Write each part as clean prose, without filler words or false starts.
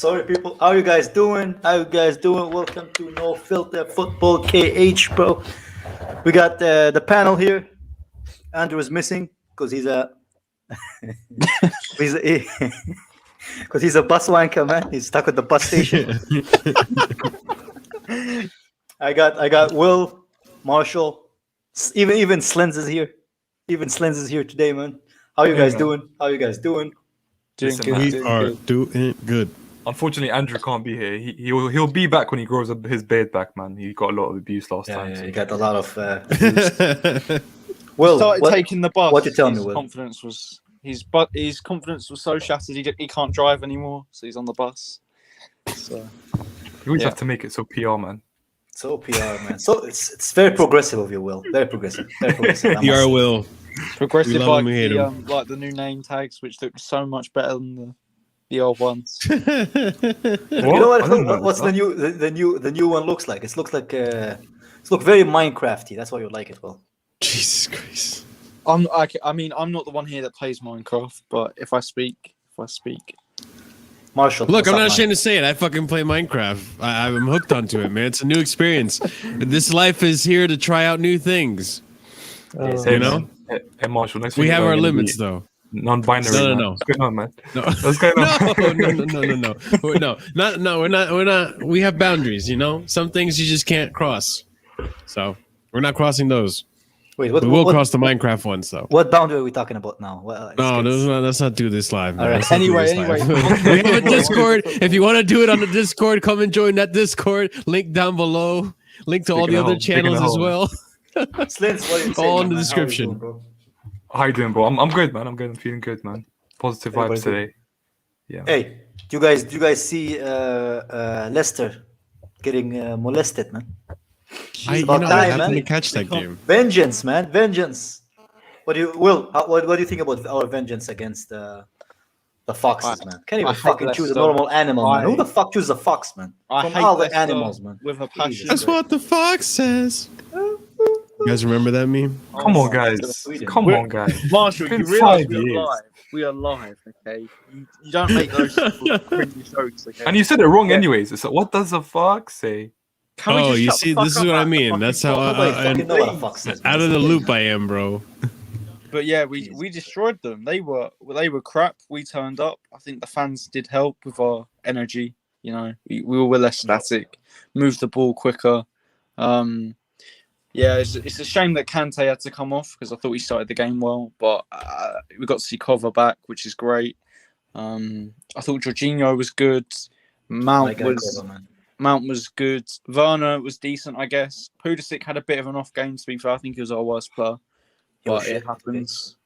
Sorry, people. How you guys doing? Welcome to No Filter Football KH, bro. We got the panel here. Andrew is missing because he's a because he's a bus wanker, man. He's stuck at the bus station. I got Will, Marshall, even Slendz is here. Even Slendz is here today, man. How you guys doing? Doing good. We are doing good. Unfortunately, Andrew can't be here. He'll be back when he grows up his beard back, man. He got a lot of abuse last time. Yeah, so he got a lot of Will started taking the bus. What you tell me, Will? His confidence was so shattered he can't drive anymore, so he's on the bus. So you always have to make it so PR, man. So PR, man. So it's very progressive of you, Will. Very progressive. PR Will. Progressive like the new name tags, which look so much better than the old ones. You know what? What's the new one looks like? It looks like it's very Minecrafty. That's why you like it, Will. Jesus Christ. I'm not the one here that plays Minecraft, but if I speak. Marshall, look, I'm not ashamed to say it. I fucking play Minecraft. I'm hooked onto it, man. It's a new experience. This life is here to try out new things. You know? Hey, Marshall, next we have our limits, though. Non-binary. No. What's going on, man? No. What's going on? No. We're not. We have boundaries, you know? Some things you just can't cross. So we're not crossing those. Wait, we will cross the Minecraft ones, though. What boundary are we talking about now? Let's not do this live. All right. Anyway. We have a Discord. If you want to do it on the Discord, come and join that Discord. Link down below. Link to all the other channels as well. Slendz, what are you saying, all in the man? description. How you doing, bro? I'm good, man. I'm feeling good, man. Positive vibes today. Yeah. Hey, do you guys see Leicester getting molested, man? I happened to catch that game. Vengeance, man, vengeance. What do you think about our vengeance against the foxes, man? Can't even fucking choose a normal animal, man. Who the fuck chooses a fox, man? From all the animals, man. With a passion. That's what the fox says. You guys remember that meme? Come on, guys. Marshall, you realize we are live, okay? You don't make those cringy jokes, okay? And you said it wrong anyways. It's like, what does a fox say? You see, this is what I mean. That's how out of the loop I am, bro. But yeah, we destroyed them. They were crap. We turned up. I think the fans did help with our energy. You know, we were less static, moved the ball quicker. Yeah, it's a shame that Kante had to come off because I thought he started the game well, but we got to see Cover back, which is great. I thought Jorginho was good. Mount was good. Werner was decent, I guess. Pulisic had a bit of an off game, to be fair. I think he was our worst player, but it happens.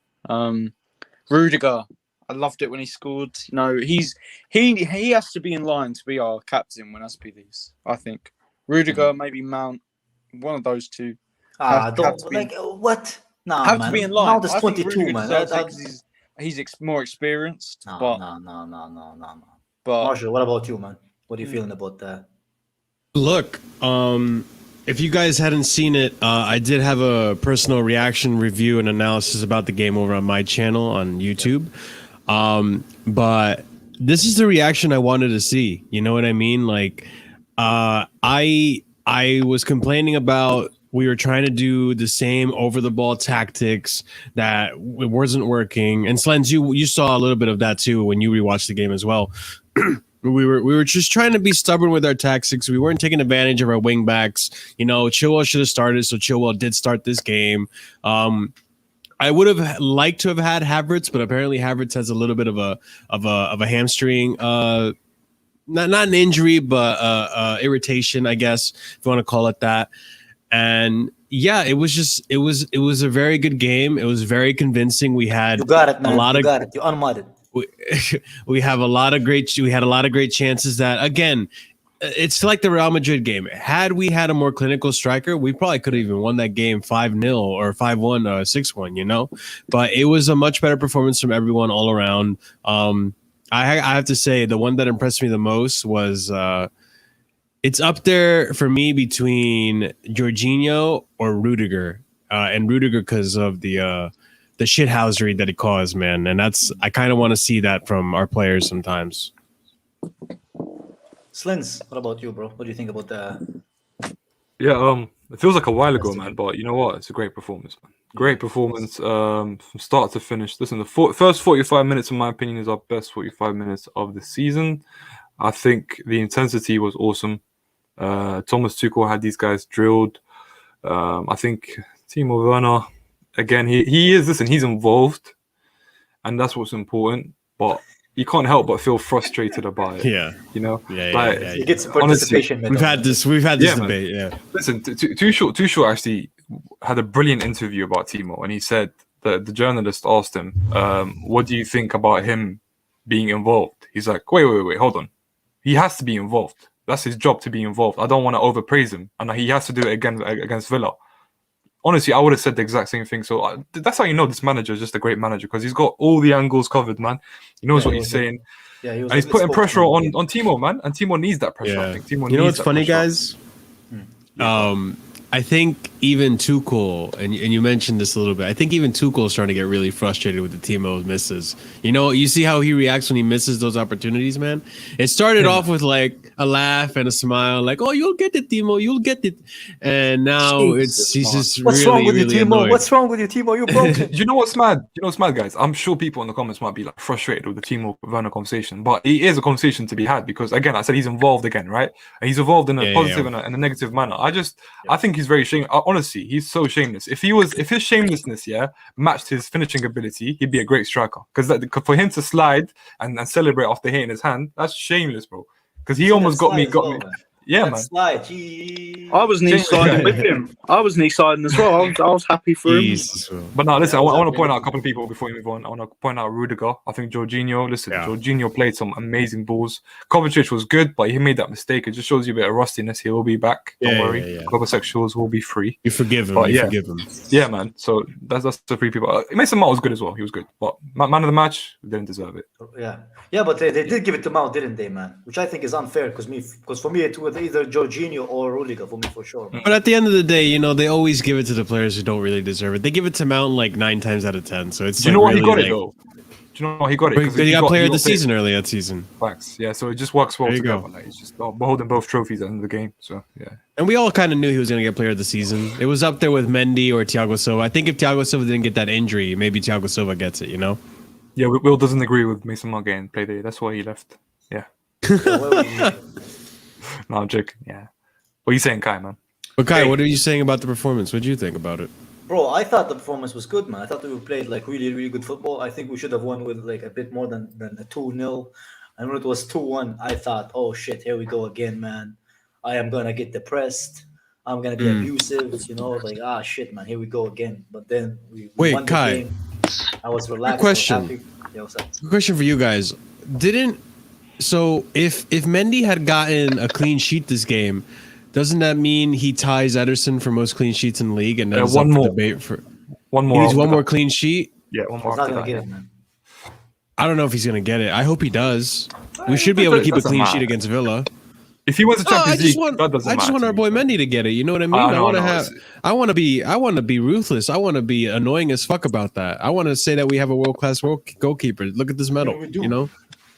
Rudiger, I loved it when he scored. You know, he has to be in line to be our captain when SP leaves. I think Rudiger, maybe Mount, one of those two. What? Nah, have man. to be in line. Mount is 22, man. He's more experienced. No. But Marshall, what about you, man? What are you feeling about that? Look, if you guys hadn't seen it, I did have a personal reaction review and analysis about the game over on my channel on YouTube. But this is the reaction I wanted to see. You know what I mean? Like, I was complaining about we were trying to do the same over the ball tactics that it wasn't working. And Slendz, you saw a little bit of that too when you rewatched the game as well. We were just trying to be stubborn with our tactics. We weren't taking advantage of our wing backs. You know, Chilwell should have started, so Chilwell did start this game. I would have liked to have had Havertz, but apparently Havertz has a little bit of a hamstring. Not an injury, but irritation, I guess, if you want to call it that. And yeah, it was a very good game. It was very convincing. We had you got it, man. You unmudded. We had a lot of great chances that, again, it's like the Real Madrid game. Had we had a more clinical striker, we probably could have even won that game 5-0 or 5-1 or 6-1, you know? But it was a much better performance from everyone all around. I have to say the one that impressed me the most was it's up there for me between Jorginho or Rudiger. And Rudiger because of the shithousery that he caused, man. And I kind of want to see that from our players sometimes. Slendz, what about you, bro? What do you think about the? Yeah, it feels like a while ago, man. But you know what? It's a great performance, man. Great performance, from start to finish. Listen, the first 45 minutes, in my opinion, is our best 45 minutes of the season. I think the intensity was awesome. Thomas Tuchel had these guys drilled. I think Timo Werner, again, he is. Listen, he's involved, and that's what's important. But you can't help but feel frustrated about it. Yeah, you know, He gets a participation medal. We've had this debate. Man. Yeah. Listen, Tuchel actually had a brilliant interview about Timo, and he said that the journalist asked him, "What do you think about him being involved?" He's like, "Wait, hold on. He has to be involved. That's his job to be involved. I don't want to overpraise him, and he has to do it again against Villa." Honestly, I would have said the exact same thing. So that's how you know this manager is just a great manager, because he's got all the angles covered, man. He knows what he's saying. Yeah, and he's putting pressure on Timo, man. And Timo needs that pressure. Yeah. I think Timo you know needs what's funny, guys? I think even Tuchel, and you mentioned this a little bit, I think even Tuchel is starting to get really frustrated with the Timo misses. You know, you see how he reacts when he misses those opportunities, man? It started off with like a laugh and a smile, like, "Oh, you'll get it, Timo, you'll get it." And now he's just What's really, wrong with really you, Timo? annoyed. What's wrong with you, Timo? You're broken. You know what's mad? Guys? I'm sure people in the comments might be like frustrated with the Timo Werner conversation, but it is a conversation to be had, because again, I said he's involved again, right? And he's involved in a positive and a negative manner. I think he's very shameless. Honestly, he's so shameless. If his shamelessness, matched his finishing ability, he'd be a great striker. Because for him to slide and celebrate after hitting his hand, that's shameless, bro. Because he almost got me. Yeah, man. Slide. I was knee sliding with him. I was knee sliding as well. I was happy for him. But now, listen, I want to point out a couple of people before we move on. I want to point out Rudiger. I think Jorginho. Listen, Jorginho played some amazing balls. Kovacic was good, but he made that mistake. It just shows you a bit of rustiness. He will be back. Don't worry. Homosexuals will be free. You forgive him. Forgive him. Yeah, man. So that's the three people. Mason Mount was good as well. He was good, but man of the match didn't deserve it. Yeah, but they did give it to Mount, didn't they, man? Which I think is unfair, because for me it was either Jorginho or Rudiger for me, for sure. Man. But at the end of the day, you know, they always give it to the players who don't really deserve it. They give it to Mount like 9 times out of 10. So it's. Do you know what he got it though? Do you know what he got it? Because he got player of the season early that season. Facts. Yeah, so it just works well together. Like, it's just holding both trophies at the end of the game. So yeah. And we all kind of knew he was going to get player of the season. It was up there with Mendy or Thiago Silva. I think if Thiago Silva didn't get that injury, maybe Thiago Silva gets it. You know. Yeah, Will doesn't agree with Mason Mount getting play there. That's why he left. Yeah. No, I'm joking. Yeah. What are you saying, Kai, man? But Kai, what are you saying about the performance? What do you think about it? Bro, I thought the performance was good, man. I thought we played like really, really good football. I think we should have won with like a bit more than a 2-0. And when it was 2-1, I thought, oh shit, here we go again, man. I am gonna get depressed. I'm gonna be abusive, you know, like shit, man, here we go again. But then we won the Kai. game. I was relaxed. Question. Question for you guys. So if Mendy had gotten a clean sheet this game, doesn't that mean he ties Ederson for most clean sheets in the league? And that's one up more for debate for one more. He needs one more clean sheet. Yeah, one more. Not gonna get it, man. I don't know if he's gonna get it. I hope he does. We should be able to keep a clean sheet against Villa. If he wins the Champions League, that doesn't matter. I just want our boy Mendy to get it. You know what I mean? I want to be ruthless. I want to be annoying as fuck about that. I want to say that we have a world-class goalkeeper. Look at this medal. You know?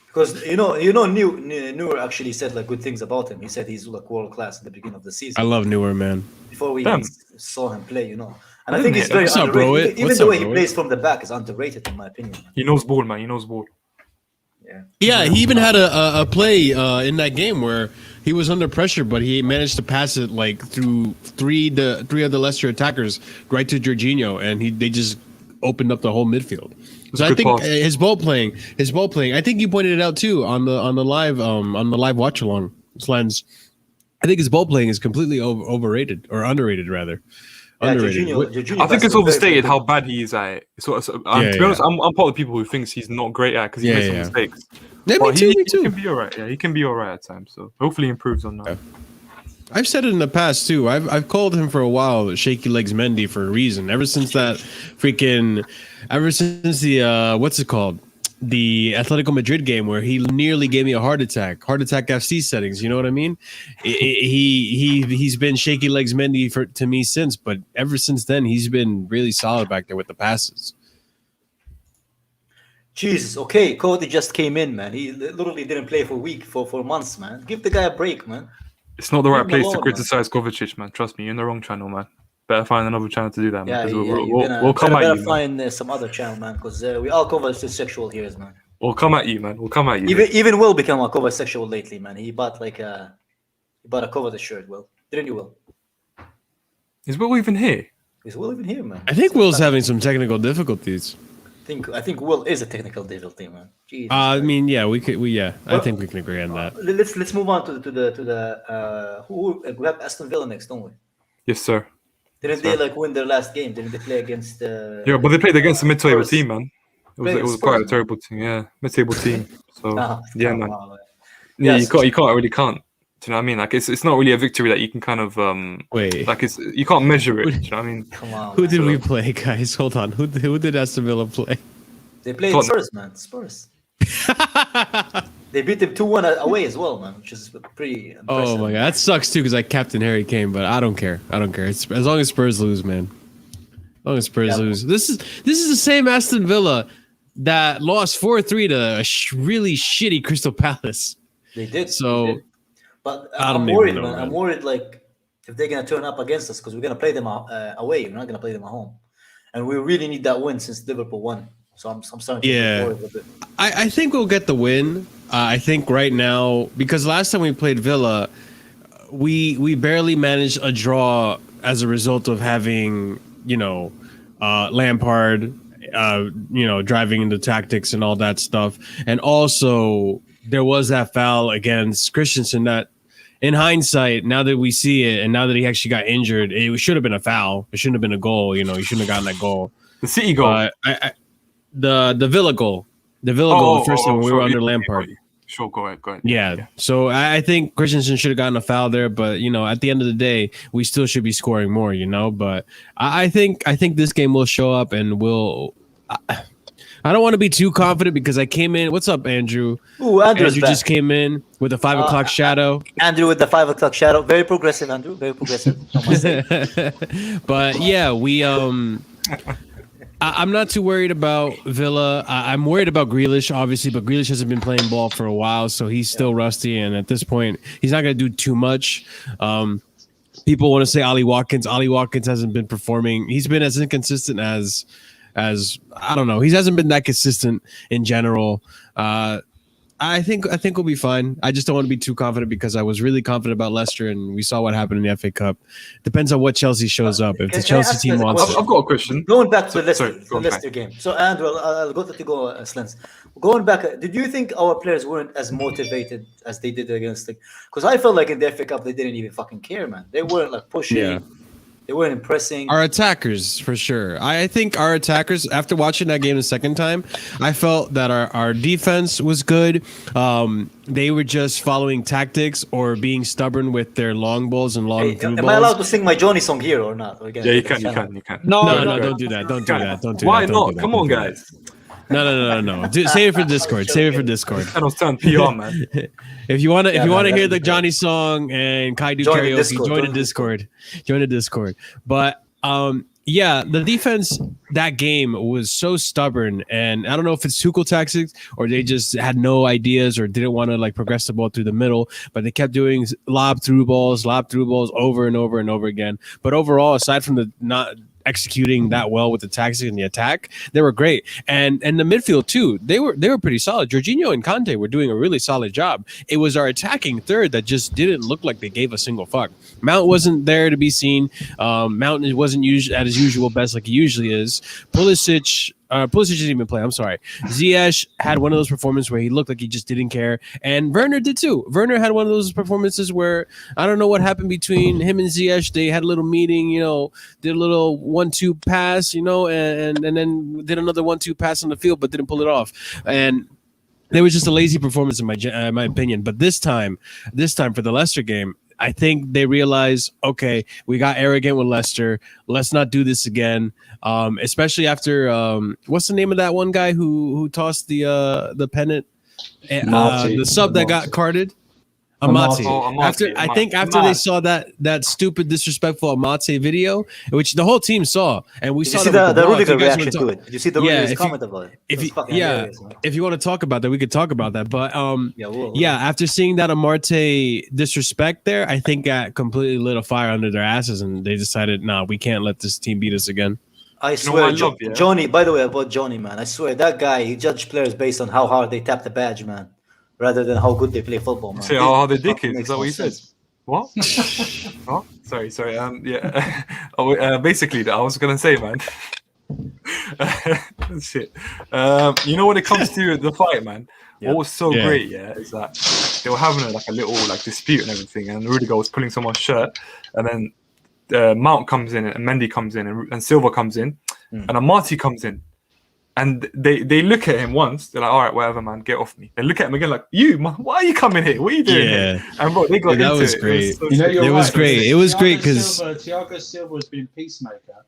Because Neuer actually said like good things about him. He said he's like world-class at the beginning of the season. I love Neuer, man. Before we saw him play, you know. And I think he's very underrated. Bro? Even the way he plays from the back is underrated in my opinion. Man. He knows ball, man. He knows ball. Yeah, he even had a play in that game where he was under pressure, but he managed to pass it like through three of the Leicester attackers right to Jorginho, and they just opened up the whole midfield. So I think his ball playing. I think you pointed it out too on the live watch along, Slendz. I think his ball playing is completely overrated or underrated rather. Underrated. Jorginho I think it's overstated how bad he is at it. To be honest, I'm part of the people who thinks he's not great at because he makes some mistakes. Yeah, me too. He can be alright. Yeah, he can be alright at times. So hopefully he improves on that. Yeah. I've said it in the past too. I've called him for a while shaky legs Mendy for a reason. Ever since the what's it called? The Atletico Madrid game where he nearly gave me a heart attack FC settings. You know what I mean? He's been shaky legs Mendy to me since, but ever since then he's been really solid back there with the passes. Jesus, okay, Cody just came in, man. He literally didn't play for a week, for months, man. Give the guy a break, man. It's not the right Leave him place alone, to criticize Kovacic, man. Trust me, you're in the wrong channel, man. Better find another channel to do that, man. Yeah, we'll come at you, man. Find some other channel, man, because we all cover sexual here, man. We'll come at you, man. We'll come at you. Even Will become a cover sexual lately, man. He bought a cover shirt. Will, didn't you, Will? Is Will even here? Is Will even here, man? I think Will's having some technical difficulties. I think Will is a technical difficulty, man. Jesus I mean, yeah, I think we can agree on that. Let's move on to the who we have Aston Villa next, don't we? Yes, sir. Didn't they win their last game? Didn't they play against? Yeah, but they played against a mid-table team, man. It was quite a terrible team, yeah, mid-table team. So yeah, man. Yeah, you can't. Do you know what I mean? Like it's not really a victory that you can kind of wait. Like you can't measure it. Do you know what I mean? Come on. Who did we play, guys? Hold on. Who did Aston Villa play? They played Spurs, man. Spurs. They beat them 2-1 away as well, man, which is pretty impressive. Oh my god, that sucks too because I captain Harry Kane, but I don't care. It's, as long as Spurs lose, man. As long as Spurs lose. This is the same Aston Villa that lost 4-3 to a really shitty Crystal Palace. They did. So. They did. But I'm worried, man. I'm worried, if they're gonna turn up against us because we're gonna play them away. We're not gonna play them at home, and we really need that win since Liverpool won. So I'm starting to get worried with it. I think we'll get the win. I think right now because last time we played Villa, we barely managed a draw as a result of having Lampard, driving into tactics and all that stuff, and also. There was that foul against Christensen that, in hindsight, now that we see it and now that he actually got injured, it should have been a foul. It shouldn't have been a goal. He shouldn't have gotten that goal. The City goal. The Villa goal. The Villa goal, the first time we were under Lampard. Sure, go ahead. Yeah. So I think Christensen should have gotten a foul there, but at the end of the day, we still should be scoring more. But I think this game will show up and we'll. I don't want to be too confident because I came in. What's up, Andrew? Ooh, Andrew just came in with a 5 o'clock shadow. Andrew with the 5 o'clock shadow. Very progressive, Andrew. Very progressive. But yeah, we I'm not too worried about Villa. I'm worried about Grealish, obviously, but Grealish hasn't been playing ball for a while, so he's still rusty. And at this point, he's not going to do too much. People want to say Ollie Watkins. Ollie Watkins hasn't been performing. He's been as inconsistent as I don't know. He hasn't been that consistent in general. I think we'll be fine. I just don't want to be too confident because I was really confident about Leicester and we saw what happened in the FA Cup. Depends on what Chelsea shows up. If the Chelsea team wants it. I've got a question. Going back to the Leicester game. So, Andrew, I'll go Slendz. Going back, did you think our players weren't as motivated as they did against because I felt like in the FA Cup they didn't even fucking care, man. They weren't pushing. Yeah. They weren't impressing. Our attackers, for sure. I think our attackers, after watching that game the second time, I felt that our defense was good. They were just following tactics or being stubborn with their long balls and long through balls. Am I allowed to sing my Johnny song here or not? Yeah, you can. No, don't do that. Don't do that. Why not? Come on, guys. No. Save it for Discord. I was telling PR, man. If you want to hear the Johnny song and Kai do karaoke, join the Discord. But yeah, the defense that game was so stubborn, and I don't know if it's Tuchel tactics or they just had no ideas or didn't want to progress the ball through the middle, but they kept doing lob through balls over and over and over again. But overall, aside from the not executing that well with the tactics and the attack, they were great. And the midfield too, they were pretty solid. Jorginho and Conte were doing a really solid job. It was our attacking third that just didn't look like they gave a single fuck. Mount wasn't there to be seen. Mount wasn't at his usual best like he usually is. Pulisic didn't even play. I'm sorry. Ziyech had one of those performances where he looked like he just didn't care, and Werner did too. Werner had one of those performances where I don't know what happened between him and Ziyech. They had a little meeting, did a little 1-2 pass, and then did another 1-2 pass on the field, but didn't pull it off. And it was just a lazy performance in my opinion. But this time for the Leicester game, I think they realized, okay, we got arrogant with Leicester. Let's not do this again. Especially after what's the name of that one guy who tossed the pennant? The sub that got carded. Amati. Amati. I think after they saw that stupid disrespectful Amati video, which the whole team saw, and we Did saw you see the Rudiger reaction to it? Did you see the Rudiger's comment about it? If you want to talk about that, we could talk about that. But after seeing that Amarte disrespect there, I think that completely lit a fire under their asses, and they decided, nah, we can't let this team beat us again. I swear, Johnny. By the way, about Johnny, man, I swear that guy, he judged players based on how hard they tap the badge, man, rather than how good they play football, man. Say how hard the dick is that what he says? What? What? Sorry. Basically, I was gonna say, man. Shit. You know, when it comes to the fight, man, what was so great, is that they were having a little dispute and everything, and Rudiger was pulling someone's shirt, and then Mount comes in, and Mendy comes in, and Silva comes in, and Amati comes in. And they look at him once. They're like, "All right, whatever, man, get off me." They look at him again, like, "You, man, why are you coming here? What are you doing here?" And bro, they got into that was it. great. It was great. It was great because Thiago Silva has been peacemaker.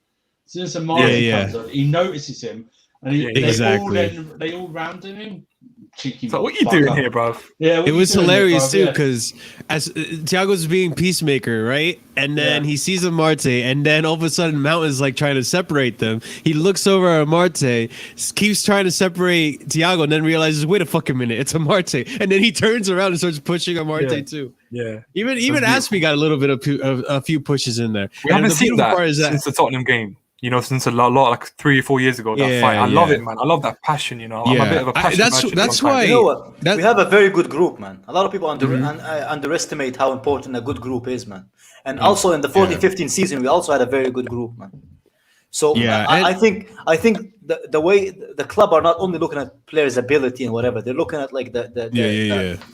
As soon as Amati comes on, he notices him, and they all rounded him. Cheeky. So what are you doing here, bro? Yeah, it was hilarious too because as Thiago's being peacemaker, right? And then he sees Amarte, and then all of a sudden Mount is trying to separate them. He looks over at Amarte, keeps trying to separate Thiago, and then realizes, wait a fucking minute, it's Amarte. And then he turns around and starts pushing Amarte too. Yeah. Even Aspie got a little bit of a few pushes in there. We haven't seen that since the Tottenham game. You know, since a lot 3 or 4 years ago, that fight. I love it, man. I love that passion, you know. I'm a bit of a passion. That's why. You know what? We have a very good group, man. A lot of people underestimate how important a good group is, man. And also in the 14-15 season, we also had a very good group, man. So I think the way the club are not only looking at players' ability and whatever, they're looking at the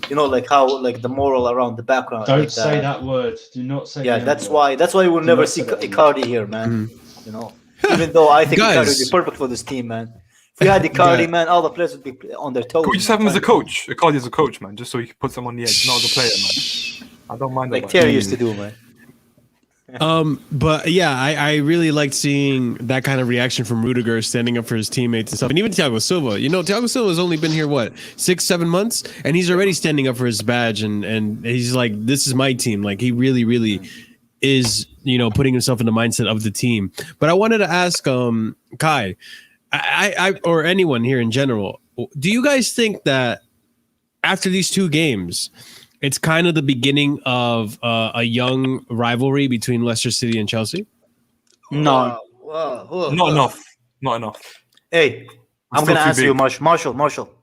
you know, how the moral around the background. Don't say that word. Do not say. Yeah, that's why we'll never see Icardi here, man. You know, even though I think Icardi would be perfect for this team, man. If we had Icardi, man, all the players would be on their toes. Can we just have him as a coach? Icardi as a coach, man, just so he can put someone on the edge, not as a player, man. I don't mind that. Like Terry used to do, man. But I really liked seeing that kind of reaction from Rudiger standing up for his teammates and stuff, and even Thiago Silva. You know, Thiago Silva has only been here 6-7 months, and he's already standing up for his badge, and he's like, "This is my team." Like he really is, you know, putting himself in the mindset of the team. But I wanted to ask Kai, I or anyone here in general, do you guys think that after these 2 games, it's kind of the beginning of a young rivalry between Leicester City and Chelsea? No. Not enough. Hey, I'm going to answer you, Marshall.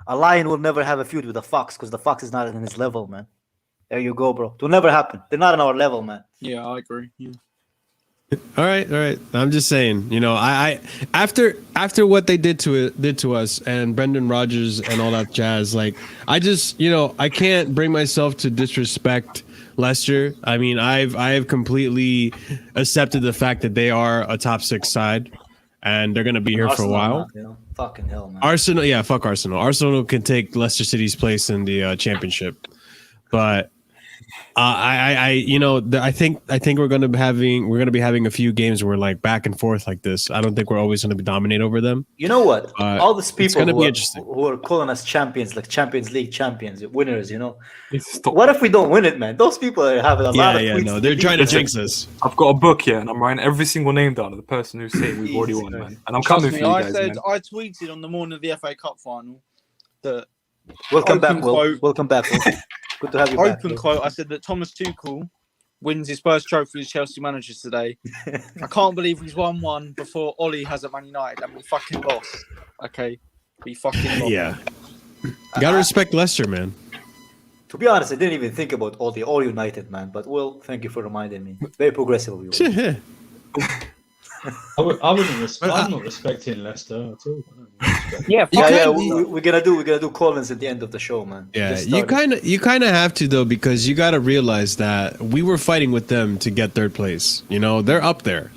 A lion will never have a feud with a fox because the fox is not in his level, man. There you go, bro. It will never happen. They're not on our level, man. Yeah, I agree. Yeah. All right. I'm just saying, you know, I after what they did to us and Brendan Rodgers and all that jazz, like I just, you know, I can't bring myself to disrespect Leicester. I mean, I've completely accepted the fact that they are a top 6 side and they're gonna be here for a while. Not, you know? Fucking hell, man. Arsenal, fuck Arsenal. Arsenal can take Leicester City's place in the championship, but. I think we're gonna be having a few games where like back and forth like this. I don't think we're always gonna be dominate over them. You know what? All these people who are calling us champions, like Champions League champions, winners. You know, what if we don't win it, man? Those people are having a lot of tweets. No, they're trying to jinx us. I've got a book here, and I'm writing every single name down of the person who's saying we've already won, man. And I'm coming for you guys, man. I tweeted on the morning of the FA Cup final that welcome back, Will. Welcome back, Will. Good to have you back. Open quote, I said that Thomas Tuchel wins his first trophy as Chelsea manager today. I can't believe he's won one before Ollie has at Man United and we fucking lost. Okay? We fucking lost. Yeah. You gotta respect Leicester, man. To be honest, I didn't even think about all United, man. But Will, thank you for reminding me. Very progressive of you. I'm not respecting Leicester at all. We're gonna do call-ins at the end of the show, man. Yeah, you kind of have to though, because you got to realize that we were fighting with them to get 3rd place. You know, they're up there,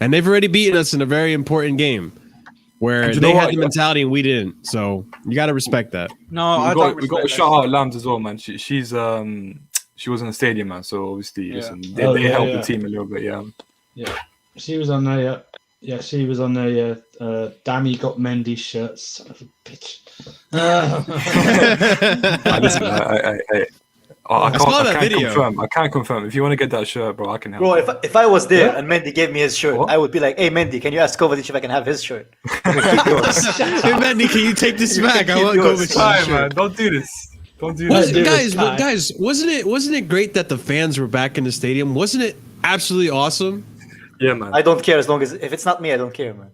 and they've already beaten us in a very important game where they had the mentality and we didn't. So you got to respect that. No, we got to shout out Lambs as well, man. She was in the stadium, man. So obviously, they helped the team a little bit, Yeah. She was on there, she was on there, damn, you got Mendy's shirt, son of a bitch. I saw that can't video. confirm. I can't confirm. If you want to get that shirt, bro, I can help. Bro, if I was there and Mendy gave me his shirt, I would be like, "Hey, Mendy, can you ask Kovacic if I can have his shirt?" Hey, Mendy, can you take this back? I want Kovacic's shirt. Man, don't do this. Don't do this. Guys, wasn't it great that the fans were back in the stadium? Wasn't it absolutely awesome? Yeah, man. I don't care as long as if it's not me, I don't care, man.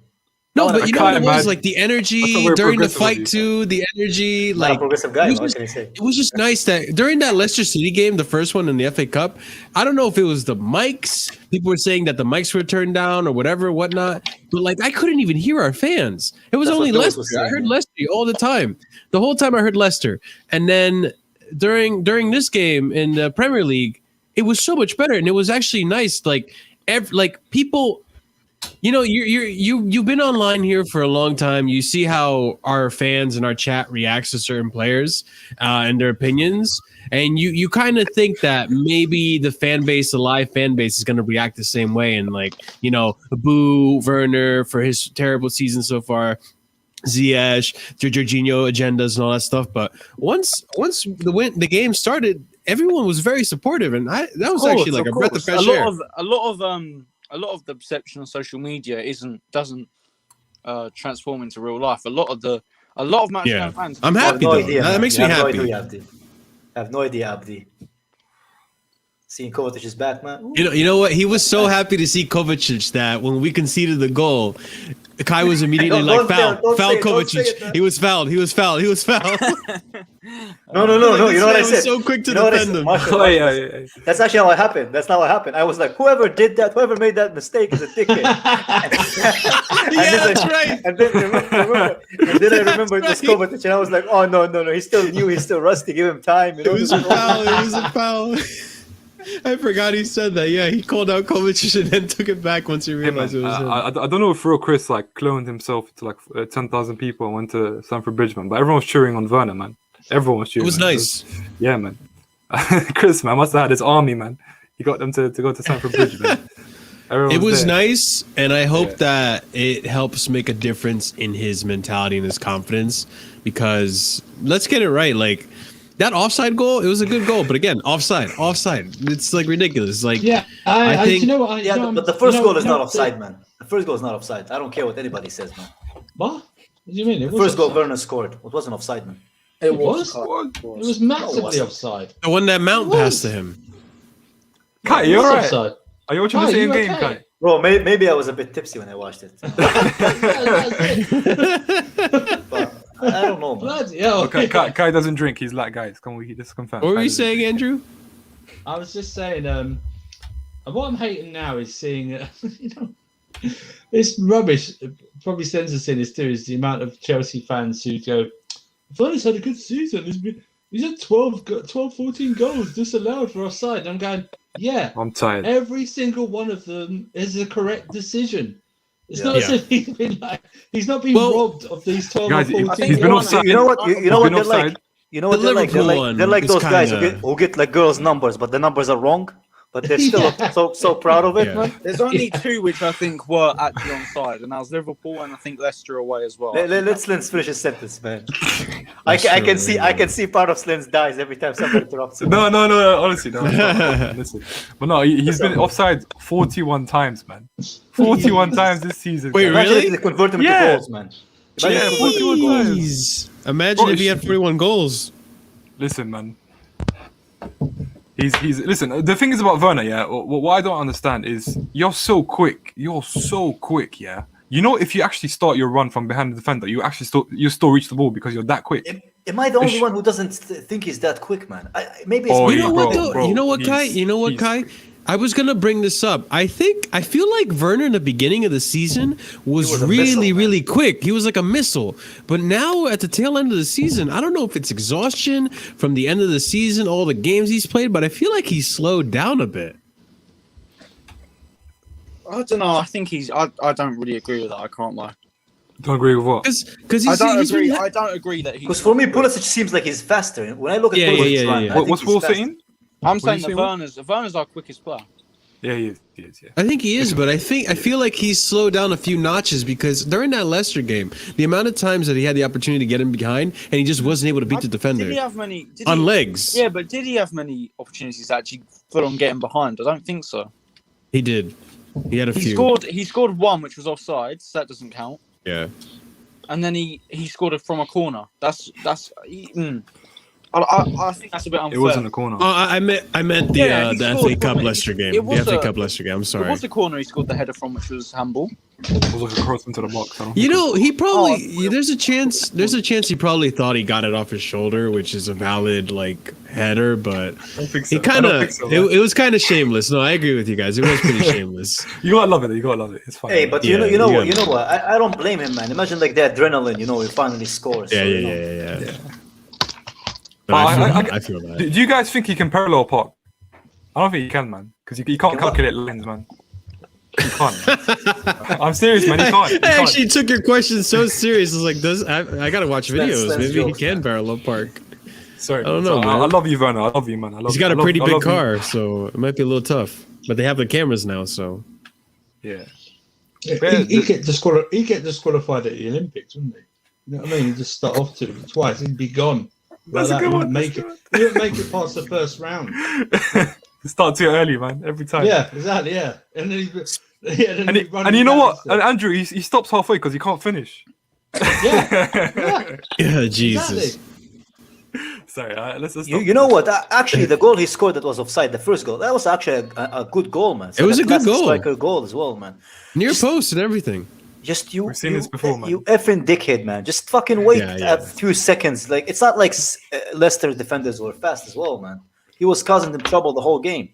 No, but you know what it was? Like the energy during the fight too, the energy, like progressive guy. What can I say? It was just nice that during that Leicester City game, the first one in the FA Cup, I don't know if it was the mics. People were saying that the mics were turned down or whatever, whatnot. But like I couldn't even hear our fans. It was only Leicester. I heard Leicester all the time. The whole time I heard Leicester. And then during this game in the Premier League, it was so much better. And it was actually nice. Like people. You know, you've been online here for a long time. You see how our fans and our chat reacts to certain players and their opinions, and you kind of think that maybe the live fan base is going to react the same way and like, you know, boo Werner for his terrible season so far, Ziyech, Jorginho agendas and all that stuff. But once the game started, everyone was very supportive, and that was actually like a breath of fresh air. A lot of the perception on social media doesn't transform into real life. A lot of Manchester fans. I'm happy. That makes me happy. I have no idea, Abdi. Seeing Kovacic is back, man. You know what? He was so happy to see Kovacic that when we conceded the goal, Kai was immediately like, foul Kovacic. He was fouled. No. You know what I said? So quick to defend him. Yeah. That's actually how it happened. That's not what happened. I was like, whoever made that mistake is a dickhead. That's right. And then I remember it was Kovacic, and I was like, oh no, he's still new, he's still rusty. Give him time. You know? It was a foul. I forgot he said that. Yeah, he called out Kovacic and then took it back once he realized it was him. I don't know if real Chris like cloned himself to like 10,000 people and went to Stamford Bridge, man. But everyone was cheering on Werner, man. Everyone was cheering. It was nice. Yeah, man. Chris, man, must have had his army, man. He got them to go to Stamford Bridge, man. It was nice, and I hope that it helps make a difference in his mentality and his confidence. Because let's get it right, like. That offside goal, it was a good goal, but again, offside. It's like ridiculous. Like, I think. You know what? But the first goal is not offside, man. The first goal is not offside. I don't care what anybody says, man. What do you mean? The first goal Werner scored. It wasn't offside, man. It was. It was massively offside. The one that Mount passed to him. Kai, you're right. Offside. Are you watching the same game, Kai? Bro, maybe I was a bit tipsy when I watched it. But, I don't know, man. Okay, Kai doesn't drink. He's like, guys, can we just confirm? What were you saying, Andrew? I was just saying, what I'm hating now is seeing, this rubbish probably sends us in this too, is the amount of Chelsea fans who go, Werner's had a good season. He's had 12, 14 goals disallowed for offside. And I'm going, yeah. I'm tired. Every single one of them is a correct decision. It's not as if he's not been robbed of these 12 guys, or 14. He's been offside. You know what they're like? You know what they're like? They're like those guys who get like girls' numbers, but the numbers are wrong. But they're still so proud of it, man. There's only two which I think were actually onside, and that was Liverpool and I think Leicester away as well. Let's Slendz finish his sentence, man. I can see part of Slendz dies every time someone interrupts him. No, honestly, no. Listen, but no, he's been offside 41 times, man. 41 times this season. Wait, really? They convert him into goals, man. Yeah, 41 times. Imagine if he had 41 goals. Listen, man. He's listen. The thing is about Werner, yeah. What I don't understand is you're so quick. Yeah. You know, if you actually start your run from behind the defender, you still reach the ball because you're that quick. Am I the only one who doesn't think he's that quick, man? Maybe it's you know what, though? You know what, Kai? I was gonna bring this up. I feel like Werner in the beginning of the season was really quick. He was like a missile. But now at the tail end of the season, I don't know if it's exhaustion from the end of the season, all the games he's played, but I feel like he's slowed down a bit. I don't know. I think I don't really agree with that. I can't lie. Don't agree with what? Because I don't agree that he. Because for me, Pulisic seems like he's faster. When I look at Pulisic, what's Paul saying? I'm saying that Werner's our quickest player. Yeah, he is. Yeah. I think he is, but I feel like he's slowed down a few notches because during that Leicester game, the amount of times that he had the opportunity to get him behind and he just wasn't able to beat the defender. Did he have many legs? Yeah, but did he have many opportunities to actually full on getting behind? I don't think so. He did. He had a few. He scored one, which was offside, so that doesn't count. Yeah. And then he scored it from a corner. I think that's a bit unfair. It wasn't a corner. Oh, I meant the FA Cup Leicester game. The FA Cup Leicester game. I'm sorry. It was the corner he scored the header from, which was handball. It was like a cross into the box. He probably there's a chance he probably thought he got it off his shoulder, which is a valid header, but he kind of it was kind of shameless. No, I agree with you guys. It was pretty shameless. You gotta love it. It's fine. Hey, but you know what? I don't blame him, man. Imagine the adrenaline. He finally scores. Yeah. I feel that. Do you guys think he can parallel park? I don't think he can, man, because he can't calculate lines, man. He can't. I'm serious, man. He can't. I actually took your question so serious. I was like, I gotta watch videos. Maybe he can parallel park. Sorry, I don't know, man. I love you, Werner. I love you, man. He's got a pretty big car, so it might be a little tough. But they have the cameras now, so yeah. He get disqualified at the Olympics, wouldn't he? You know what I mean? He just start off to twice, he'd be gone. That's a good one. He wouldn't make it past the first round. Start too early, man. Every time. Yeah, exactly. Yeah, and then and you know what? And Andrew, he stops halfway because he can't finish. Yeah. Jesus. Exactly. Sorry, let's stop. You know what? Actually, the goal he scored that was offside, the first goal, that was actually a good goal, man. It was a good goal. Striker goal as well, man. Near post and everything. We've seen this before, man. You effing dickhead, man. Just fucking wait a few seconds. Like, it's not like Leicester defenders were fast as well, man. He was causing them trouble the whole game.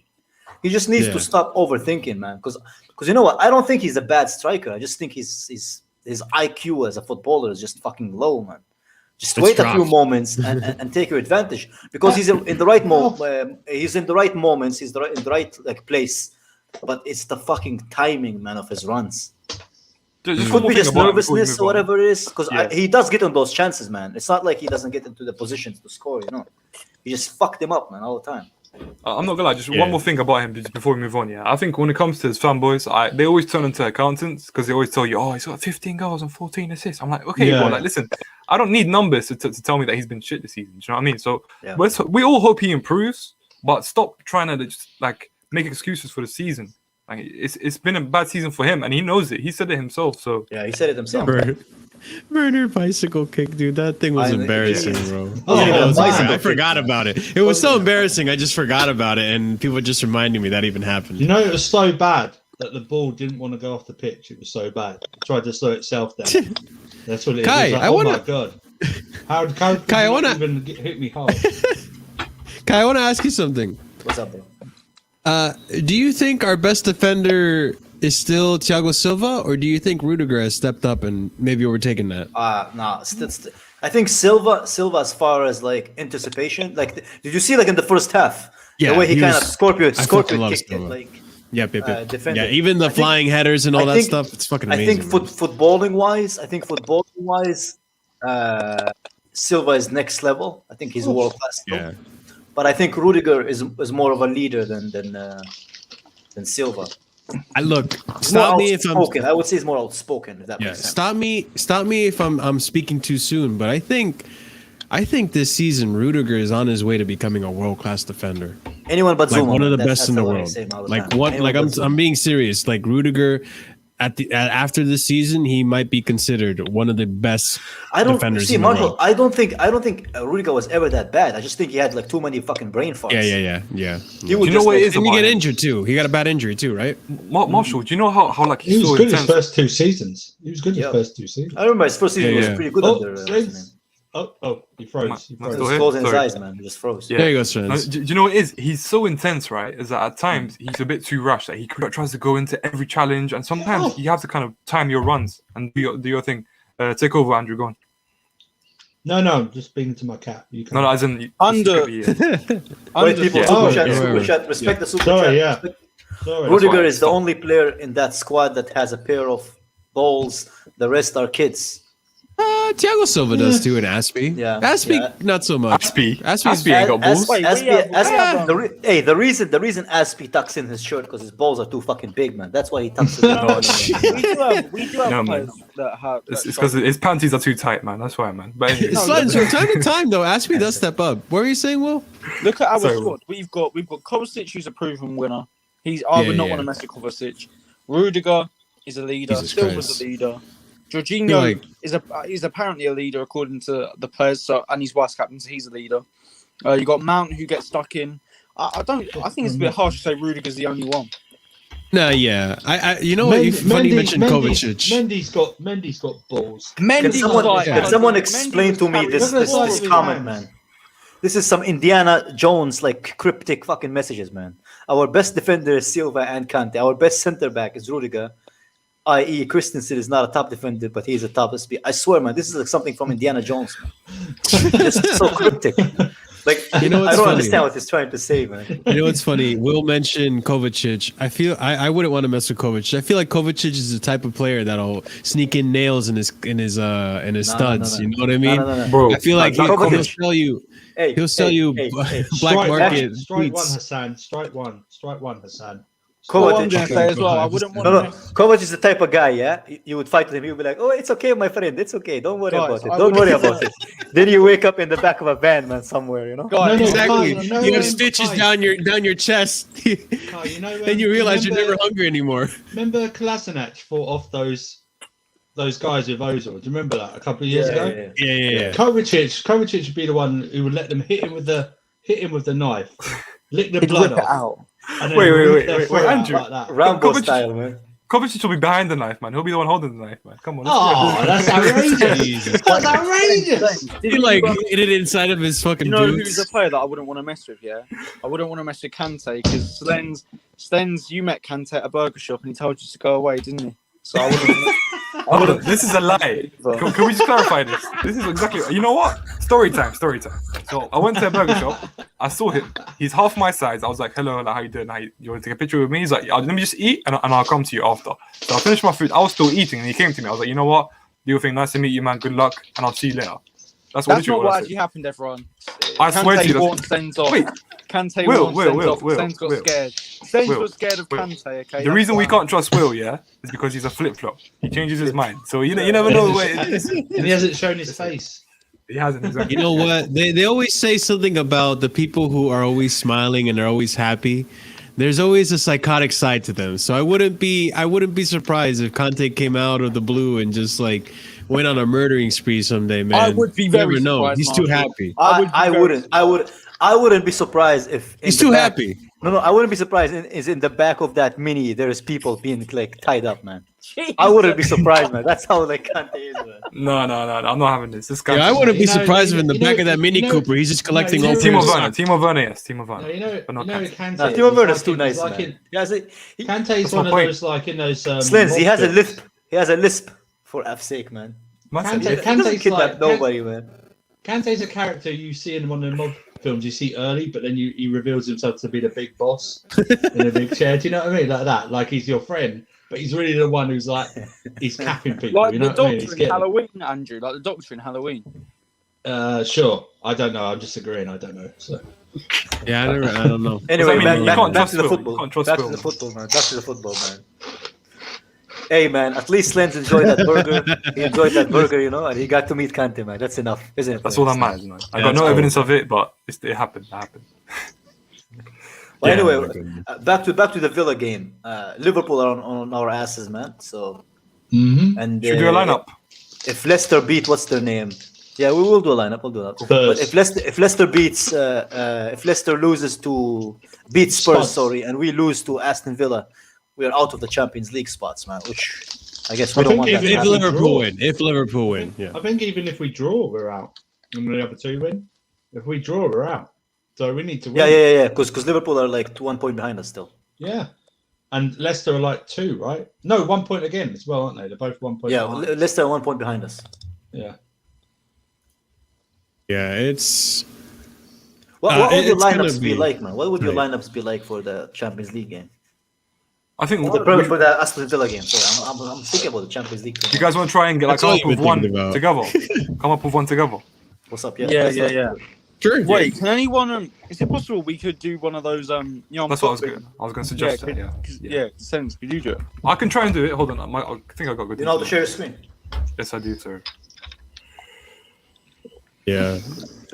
He just needs to stop overthinking, man. Because you know what? I don't think he's a bad striker. I just think his IQ as a footballer is just fucking low, man. Just wait a few moments and take your advantage, because he's in the right moment. He's in the right moments. He's in the right place, but it's the fucking timing, man, of his runs. It could be just nervousness or whatever it is, because he does get on those chances, man. It's not like he doesn't get into the positions to score, He just fucked him up, man, all the time. I'm not gonna lie, just one more thing about him just before we move on. I think when it comes to his fanboys, they always turn into accountants, because they always tell you, he's got 15 goals and 14 assists. I'm like, okay, bro, listen, I don't need numbers to tell me that he's been shit this season. Do you know what I mean? So we all hope he improves, but stop trying to just make excuses for the season. Like, it's been a bad season for him, and he knows it. He said it himself. So he said it himself. Werner bicycle kick, dude. That thing was embarrassing, bro. I forgot about it. It was so embarrassing. I just forgot about it, and people just reminded me that even happened. It was so bad that the ball didn't want to go off the pitch. It was so bad. It tried to slow itself down. That's what it is. Kai, my god! How Kai, even hit me hard? Kai, I want to ask you something. What's up, bro? Do you think our best defender is still Thiago Silva, or do you think Rudiger has stepped up and maybe overtaken that? No. I think Silva, as far as anticipation, did you see in the first half the way he kind of scorpion kicked it, Yep. Yeah, even the flying headers and all that stuff. It's fucking amazing. I think footballing wise, Silva is next level. I think he's world class. Yeah. But I think Rudiger is more of a leader than Silva. Stop me if I would say he's more outspoken. If that makes sense. Stop me if I'm speaking too soon. But I think this season Rudiger is on his way to becoming a world class defender. Anyone but Zuma, one of the best in the world. I'm being serious. Like Rudiger. After this season, he might be considered one of the best defenders in the world. I don't think Rudiger was ever that bad. I just think he had too many fucking brain farts. Yeah. You know what it is? Didn't he get injured too? He got a bad injury too, right? Marshall, do you know how he was good his first 2 seasons? He was good his first 2 seasons. I remember his first season was pretty good under. He froze. He froze. He was closing his eyes, man. He just froze. There you go, Slendz. Do you know what it is? He's so intense, right? Is that at times he's a bit too rushed. He tries to go into every challenge, and sometimes you have to kind of time your runs and do your thing. Take over, Andrew. Go on. No, I'm just speaking to my cat. No, as in under. Super chat. Respect the super chat. Sorry. Rudiger is the only player in that squad that has a pair of balls. The rest are kids. Thiago Silva does too, and Aspie. Yeah, Aspie, not so much. Aspie ain't got balls. The reason Aspie tucks in his shirt because his balls are too fucking big, man. That's why he tucks it in. we do have players that have. It's because his panties are too tight, man. That's why, man. But anyway. Slendz, from time to time, though, Aspie does step up. What were you saying, Will? Look at our squad. We've got Kovacic, who's a proven winner. I would not want to mess with Kovacic. Rudiger is a leader. Silva's a leader. Jorginho is apparently a leader according to the players, and he's vice captain, so he's a leader. You got Mount who gets stuck in. I think it's a bit harsh to say Rudiger's the only one. No, yeah. You know what? You mentioned Kovacic. Mendy's got balls. Can someone explain to me this comment, man? This is some Indiana Jones like cryptic fucking messages, man. Our best defender is Silva and Kante. Our best center back is Rudiger. I.e., Christensen is not a top defender, but he's a top SP. I swear, man, this is like something from Indiana Jones, man. It's so cryptic. Like, I don't understand what he's trying to say, man. You know what's funny? Will mention Kovacic. I feel I wouldn't want to mess with Kovacic. I feel like Kovacic is the type of player that'll sneak in nails in his studs. You know what I mean? No. Bro, I feel like he'll sell you. He'll sell you black market. Strike one, Hassan. Strike one, Hassan. Kovacic as well. I wouldn't want to. Kovacic is the type of guy, yeah. You would fight with him. You'd be like, "Oh, it's okay, my friend. It's okay. Don't worry about it. Don't worry about it." Then you wake up in the back of a van, man, somewhere, you know. Exactly. You have stitches down your chest. Then you realize you're never hungry anymore. Remember Kolasinac fought off those guys with Ozil? Do you remember that a couple of years ago? Yeah. Kovacic would be the one who would let them hit him with the knife, lick the blood off. Wait, Andrew. Like Rambo style, man. Kovacic will be behind the knife, man. He'll be the one holding the knife, man. Come on. That's outrageous. That's outrageous. He like hit it inside of his fucking boots. Who's a player that I wouldn't want to mess with, yeah? I wouldn't want to mess with Kante because Slendz, you met Kante at a burger shop and he told you to go away, didn't he? So I wouldn't. Hold on, this is a lie. Can we just clarify this? This is exactly. You know what? Story time. So I went to a burger shop. I saw him. He's half my size. I was like, "Hello, like, how you doing? You want to take a picture with me?" He's like, "Let me just eat, and I'll come to you after." So I finished my food. I was still eating, and he came to me. I was like, "You know what? Do your thing. Nice to meet you, man. Good luck, and I'll see you later." That's not what actually happened, everyone. I swear to you. Wait. Kante Will. Slendz got scared. Slendz was scared of Kante, okay? The reason we can't trust Will, yeah, is because he's a flip-flop. He changes his mind. So you never know where it is. And he hasn't shown his face. He hasn't, exactly. You know what? They always say something about the people who are always smiling and they're always happy. There's always a psychotic side to them. So I wouldn't be surprised if Kante came out of the blue and just like went on a murdering spree someday, man. I would be very surprised. He's too happy. I wouldn't be surprised if he's too happy. No, I wouldn't be surprised. Is in the back of that Mini, there's people being like tied up, man. I wouldn't be surprised, man. That's how like Kante is, man. No, I'm not having this. This guy. Yeah, I wouldn't be surprised if in the back of that Mini Cooper, he's just collecting all. Timo Werner, yes, Timo Werner. Kante. Timo Werner's too nice, man. Kante's one of those like in those. Slendz, he has a lisp. He has a lisp. For F's sake, man. Kante's kidnap nobody, man. Kante's a character you see in one of the mob films you see early, but then he reveals himself to be the big boss in a big chair. Do you know what I mean? Like that. Like he's your friend, but he's really the one who's like he's capping people. Like you know the what I mean? Doctor in Halloween, Andrew. Like the Doctor in Halloween. Sure. I don't know. I'm just agreeing. I don't know. So. Yeah, I don't know. Anyway, back to the football. Back to the football, man. Hey, man, at least Slendz enjoyed that burger. He enjoyed that burger, you know, and he got to meet Kante, man. That's enough, isn't it? That's all that matters, man. I got no evidence of it, but it happened. Well, anyway, back to the Villa game. Liverpool are on our asses, man. So, and should we do a lineup? If Leicester beat, what's their name? Yeah, we will do a lineup. We'll do that. But if Leicester beats, if Leicester beats Spurs, and we lose to Aston Villa, we are out of the Champions League spots, man. Which I guess we don't want that to happen. If Liverpool win, yeah. I think even if we draw, we're out. And the other two win. If we draw, we're out. So we need to win. Yeah. Because Liverpool are like 1 point behind us still. Yeah. And Leicester are like 2, right? No, 1 point again as well, aren't they? They're both 1 point. Yeah, Leicester are 1 point behind us. Yeah. Yeah, it's. What would your lineups be like, man? What would your lineups be like for the Champions League game? I think The Premier for the Aston Villa game. So I'm thinking about the Champions League. you guys want to try and get like That's come all up with you've one been thinking together. Come up with one together. What's up? Yeah. Sure. Wait, can anyone? Is it possible we could do one of those? That's what I was going to suggest. Yeah, Slendz, could you do it? I can try and do it. Hold on, I think I got good. You know how to share your screen? Yes, I do, sir. Yeah.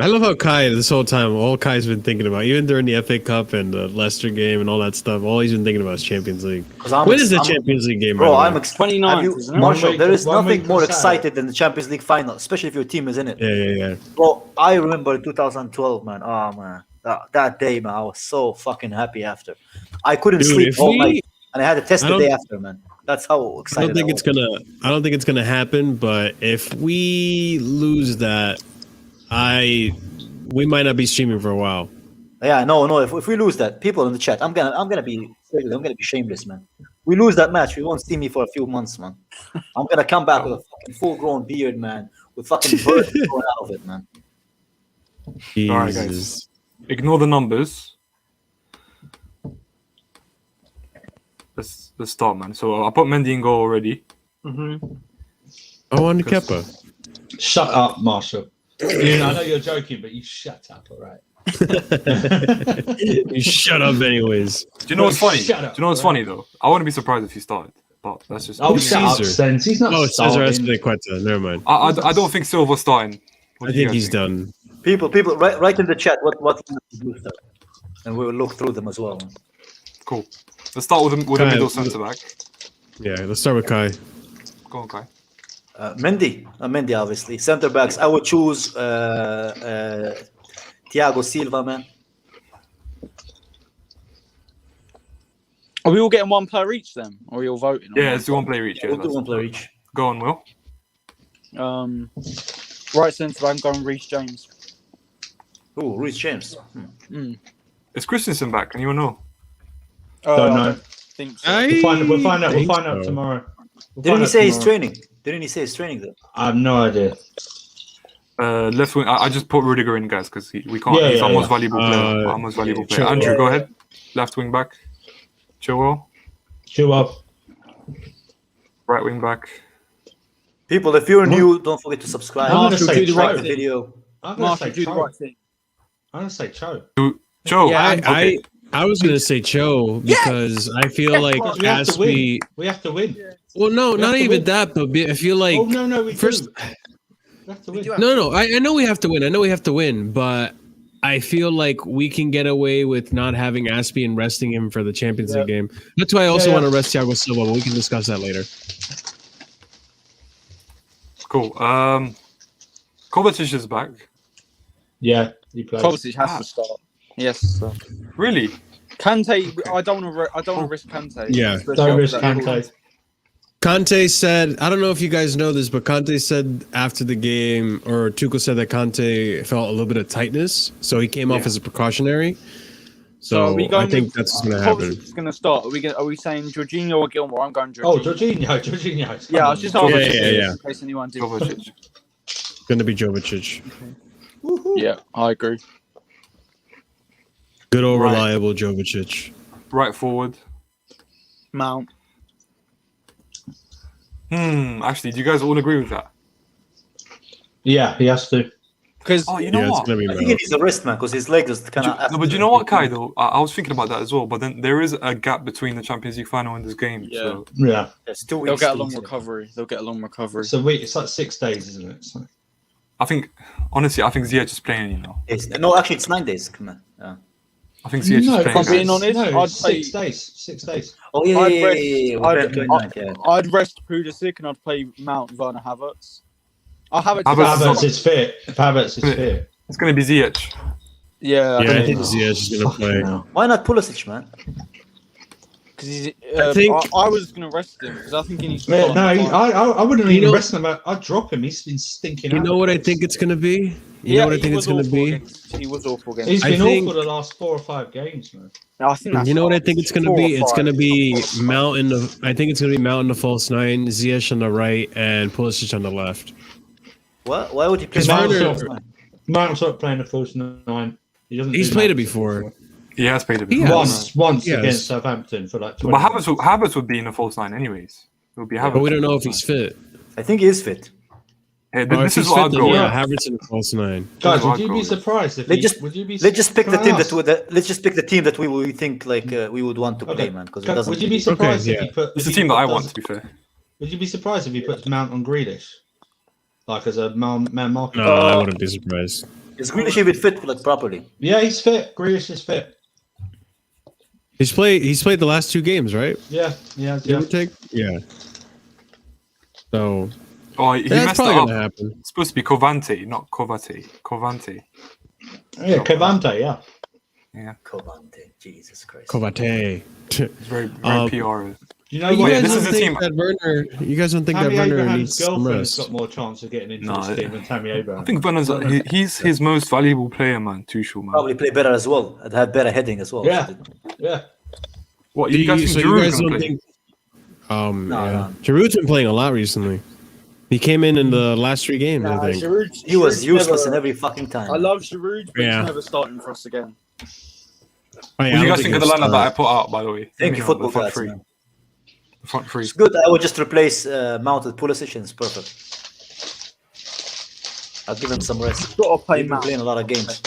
I love how Kai, this whole time, all Kai's been thinking about, even during the FA Cup and the Leicester game and all that stuff, all he's been thinking about is Champions League. When is the Champions League game? Bro, I'm 29th, isn't it? Marshall, there is nothing more excited than the Champions League final, especially if your team is in it. Yeah. Bro, I remember 2012, man. Oh, man. That day, man, I was so fucking happy after. I couldn't sleep all night, and I had to test the day after, man. That's how excited I don't think it's gonna happen, but if we lose that, we might not be streaming for a while. Yeah, no. If we lose that, people in the chat, I'm gonna be shameless, man. We lose that match, we won't see me for a few months, man. I'm gonna come back with a fucking full-grown beard, man, with fucking birds growing out of it, man. Jesus. All right, guys. Ignore the numbers. Let's start, man. So I put Mendy in goal already. Mm-hmm. I want Kepa. Shut up, Marshall. I know you're joking, but you shut up, all right? You shut up anyways. Do you know what's funny? Shut up, Funny though? I wouldn't be surprised if he started, but that's just. Oh, shut up, Caesar. Slendz. He's not Cesar starting. Azpilicueta. Never mind. I don't think Silva's starting. What I do you think guys he's done. People, write in the chat what and we will look through them as well. Man. Cool. Let's start with the middle centre back. Yeah, let's start with Kai. Go on, Kai. Mendy, obviously. Centre backs, I would choose Thiago Silva, man. Are we all getting one player each then? Or are we all voting? Yeah, let's do one player each. We'll do one player each. Go on, Will. Right centre back, I'm going Reece James. Ooh, Reece James. Is Christensen back? Anyone know? Don't know. Think so. We'll find out tomorrow. Didn't he say he's training? Though? I have no idea. Left wing. I just put Rudiger in, guys, because we can't. He's our most valuable player. Andrew, go ahead. Left wing back. Chilwell. Right wing back. People, if you're new, don't forget to subscribe. I'm gonna say like Cho. the video. I'm going to say do the Cho. right thing. I'm going to say Cho. Joe. Yeah, okay. I was gonna say Cho because I feel like We have to win. Aspie. We have to win. Well, no, not even win. that, but I feel like Oh no, we first. do. We have to win. No, I know we have to win. But I feel like we can get away with not having Aspie and resting him for the Champions League game. That's why I also want to rest Thiago Silva, but we can discuss that later. Cool. Kovacic is back. Yeah, he plays. Kovacic has to start. Yes. Really? Kante, I don't want to risk Kante. Yeah. Don't risk Kante. Kante said, I don't know if you guys know this, but Kante said after the game, or Tuchel said that Kante felt a little bit of tightness, so he came off as a precautionary. So I think that's what's going to happen. It's going to start. Are we saying Jorginho or Gilmore? I'm going Jorginho. Oh, Jorginho. Yeah, I was just asking yeah. in case anyone did. Kovacic. Going to be Jovicic. Yeah, I agree. Good old reliable Jovicic. Right forward. Mount. Actually, do you guys all agree with that? Yeah, he has to. Because you know what? It's gonna be I think it needs a wrist, man, because his leg is kind of. No, but you know what, Kai? Though I was thinking about that as well. But then there is a gap between the Champions League final and this game. Yeah. So. Yeah. They'll get a long recovery. So it's like 6 days, isn't it? So. I think Ziyech is playing. You know. No, actually, it's 9 days. Come on. Yeah. I think Ziyech is playing. If I'm being honest, I'd say 6 days. 6 days. Oh yeah. I'd rest Pulisic and I'd play Mount Werner Havertz. Havertz is fit. If Havertz is fit. It's going to be Ziyech. Yeah, I think Ziyech is going to play. Why not Pulisic, man? Because I I was going to rest him because I think he needs to. No, I wouldn't even rest him. I'd drop him. He's been stinking. You know what I think it's going to be? You know what I think it's going to be? He was awful against. He's been awful the last 4 or 5 games, man. I think that's you know what I think it's going to be? It's going to be Mount in the. I think it's going to be Mount in the false 9, Ziyech on the right, and Pulisic on the left. Why would he play Mount's not playing the false 9. He's played it before. He has played a bit. Once Yes. against Southampton for like 20 But minutes. Havertz would be in a false nine anyways. It would be Havertz. But we don't know if he's fit. I think he is fit. Hey, Or this if is he's what fit, I'd then go with. yeah, Havertz in the false nine. Guys, I'd would you go be with. surprised if Let's would you be just pick the Can I team ask? let's just pick the team that we think like we would want to play, man. Because it doesn't. Would you be really- surprised Okay, if yeah. he put? It's if the he team that I does- want, to be fair. Would you be surprised if he puts Mount on Grealish, like as a man marker? No, I wouldn't be surprised. Is Grealish even fit like properly? Yeah, he's fit. Grealish is fit. He's played the last 2 games, right? Yeah. Give or take? Yeah. So Oh, he that's messed it probably up. gonna happen. It's supposed to be Covante, not Kovate. Covante. Yeah, Cavante. Yeah. Yeah, Covante, Jesus Christ. Kovate. it's very PR. You know You what? yeah, guys this don't is a think team- that Werner? You guys don't think Tammy that Werner Abraham's needs some girlfriend's rest? got more chance of getting into No, this team than Tammy Abraham. I think Werner's he's his most valuable player, man. Tuchel, man. Probably play better as well. And have better heading as well. Yeah. Yeah. What Do you guys think so you Giroud's guys gonna don't play? think? No, Yeah. no. Giroud's been playing a lot recently. He came in the last 3 games, I think. He was useless in every fucking time. I love Giroud, but Yeah. he's never starting for us again. Oh, yeah, What I do you don't guys think think of the he'll lineup that I start. put out, by the way? Thank Let you, me know, football the front guys, three. man. The front three. It's good. I would just replace Mount with Pulisic and it's perfect. I'll give him some rest. Got to play He's been Mount. playing a lot of games.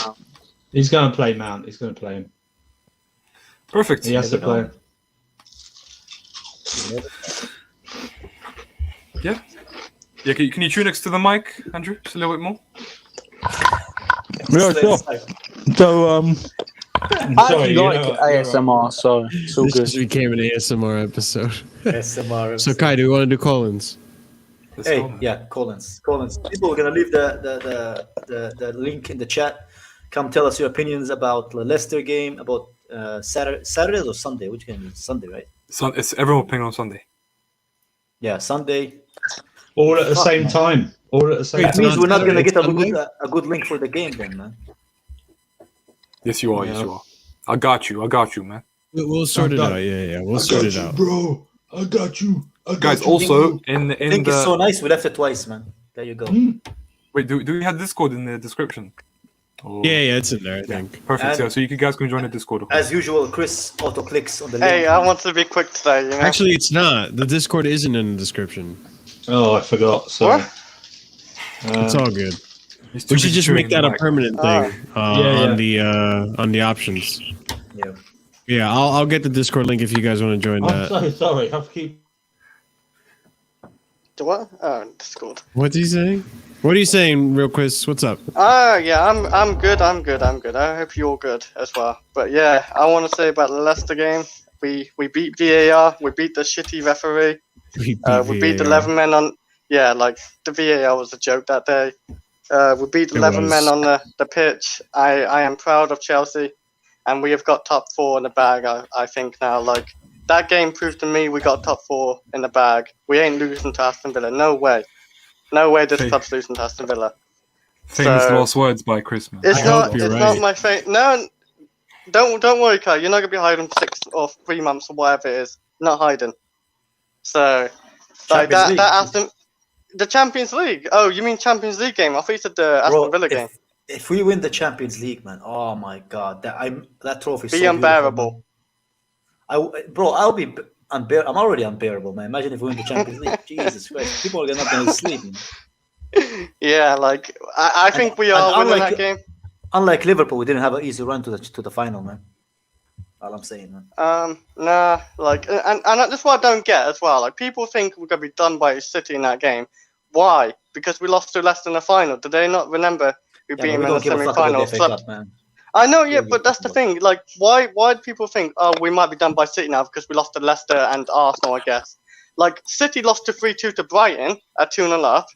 He's going to play Mount. He's going to play him. Perfect. He has to play him. Yeah. Yeah. Can you tune next to the mic, Andrew? Just a little bit more. Yeah, sure. So, I Sorry, actually you like know what, ASMR, so it's all This good. just became an ASMR episode. SMR. So Kai, do you want to do Collins? Let's Hey, go, man. yeah, Collins. People are gonna leave the link in the chat. Come tell us your opinions about the Leicester game, about Saturday or Sunday. Which game is Sunday, right? It's everyone playing on Sunday. Yeah, Sunday. All at the Fuck, same man. time. All at the same That It's time. means not we're not gonna Saturday, get Sunday? a good link for the game then, man. Yes, you are. Yes, Yeah. you are. I got you, man. We'll sort it done. out. Yeah. We'll sort it out. bro. I got you. Guys, also in I think the it's so nice we left it twice, man. There you go. wait, do we have Discord in the description? Or- Yeah, it's in there, I think. Perfect. And- Yeah, so you guys can join the Discord. of course. As usual, Chris auto clicks on the link. Hey, I want to be quick today, you know? Actually, it's not. The Discord isn't in the description. Oh, I forgot. Sorry. What? It's all good. He's too We should busy just chewing make that the a mic. permanent thing Yeah, on the options. Yeah. Yeah, I'll get the Discord link if you guys want to join I'm that. so sorry. I keep. What? Oh, Discord. What's he saying? What are you saying, real quick? What's up? Oh, yeah, I'm good. I hope you're good as well. But yeah, I want to say about the Leicester game. We beat VAR. We beat the shitty referee. We beat the 11 men on. Yeah, like the VAR was a joke that day. We beat It 11 was. men on the pitch. I am proud of Chelsea, and we have got top 4 in the bag. I think now, like that game proved to me we got top 4 in the bag. We ain't losing to Aston Villa. No way. No way this Hey. club's losing to Aston Villa. Famous So- last words by Christmas. It's I not. hope you're It's not right. my fate. No, don't worry, Kai. You're not gonna be hiding 6 or 3 months or whatever it is. Not hiding. So, like Champions League. that Aston, the Champions League. Oh, you mean Champions League game? I thought you said the Aston Bro, Villa game. if we win the Champions League, man, oh my god, that trophy is Be so unbearable. beautiful, I'll be unbearable. I'm already unbearable, man. Imagine if we win the Champions League. Jesus Christ, people are not going to sleep. Man. Yeah, like I think we are and winning unlike- that game. Unlike Liverpool, we didn't have an easy run to the final, man. All I'm saying, man. Nah, like, and that's what I don't get as well. Like, people think we're gonna be done by City in that game. Why? Because we lost to Leicester in the final. Did they not remember we Yeah, beat but them we in the don't give a fuck semi-final? about the FA Cup, man. I know, yeah, Yeah, but that's the thing. Like, why do people think, oh, we might be done by City now because we lost to Leicester and Arsenal, I guess. Like, City lost to 3-2 to Brighton at 2-0 up,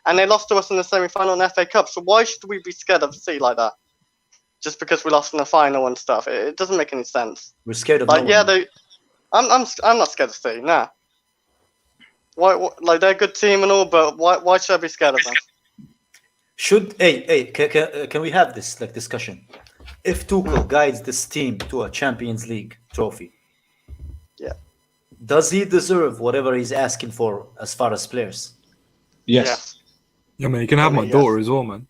and they lost to us in the semi-final in the FA Cup. So why should we be scared of City like that? Just because we lost in the final and stuff. It doesn't make any sense. We're scared of Like, no yeah, one. I'm not scared of City, nah. Why, like, they're a good team and all, but why should I be scared of them? Can we have this like discussion? If Tuchel guides this team to a Champions League trophy, Yeah. does he deserve whatever he's asking for as far as players? Yes. Yeah, man, you can have my Yes. daughter as well, man.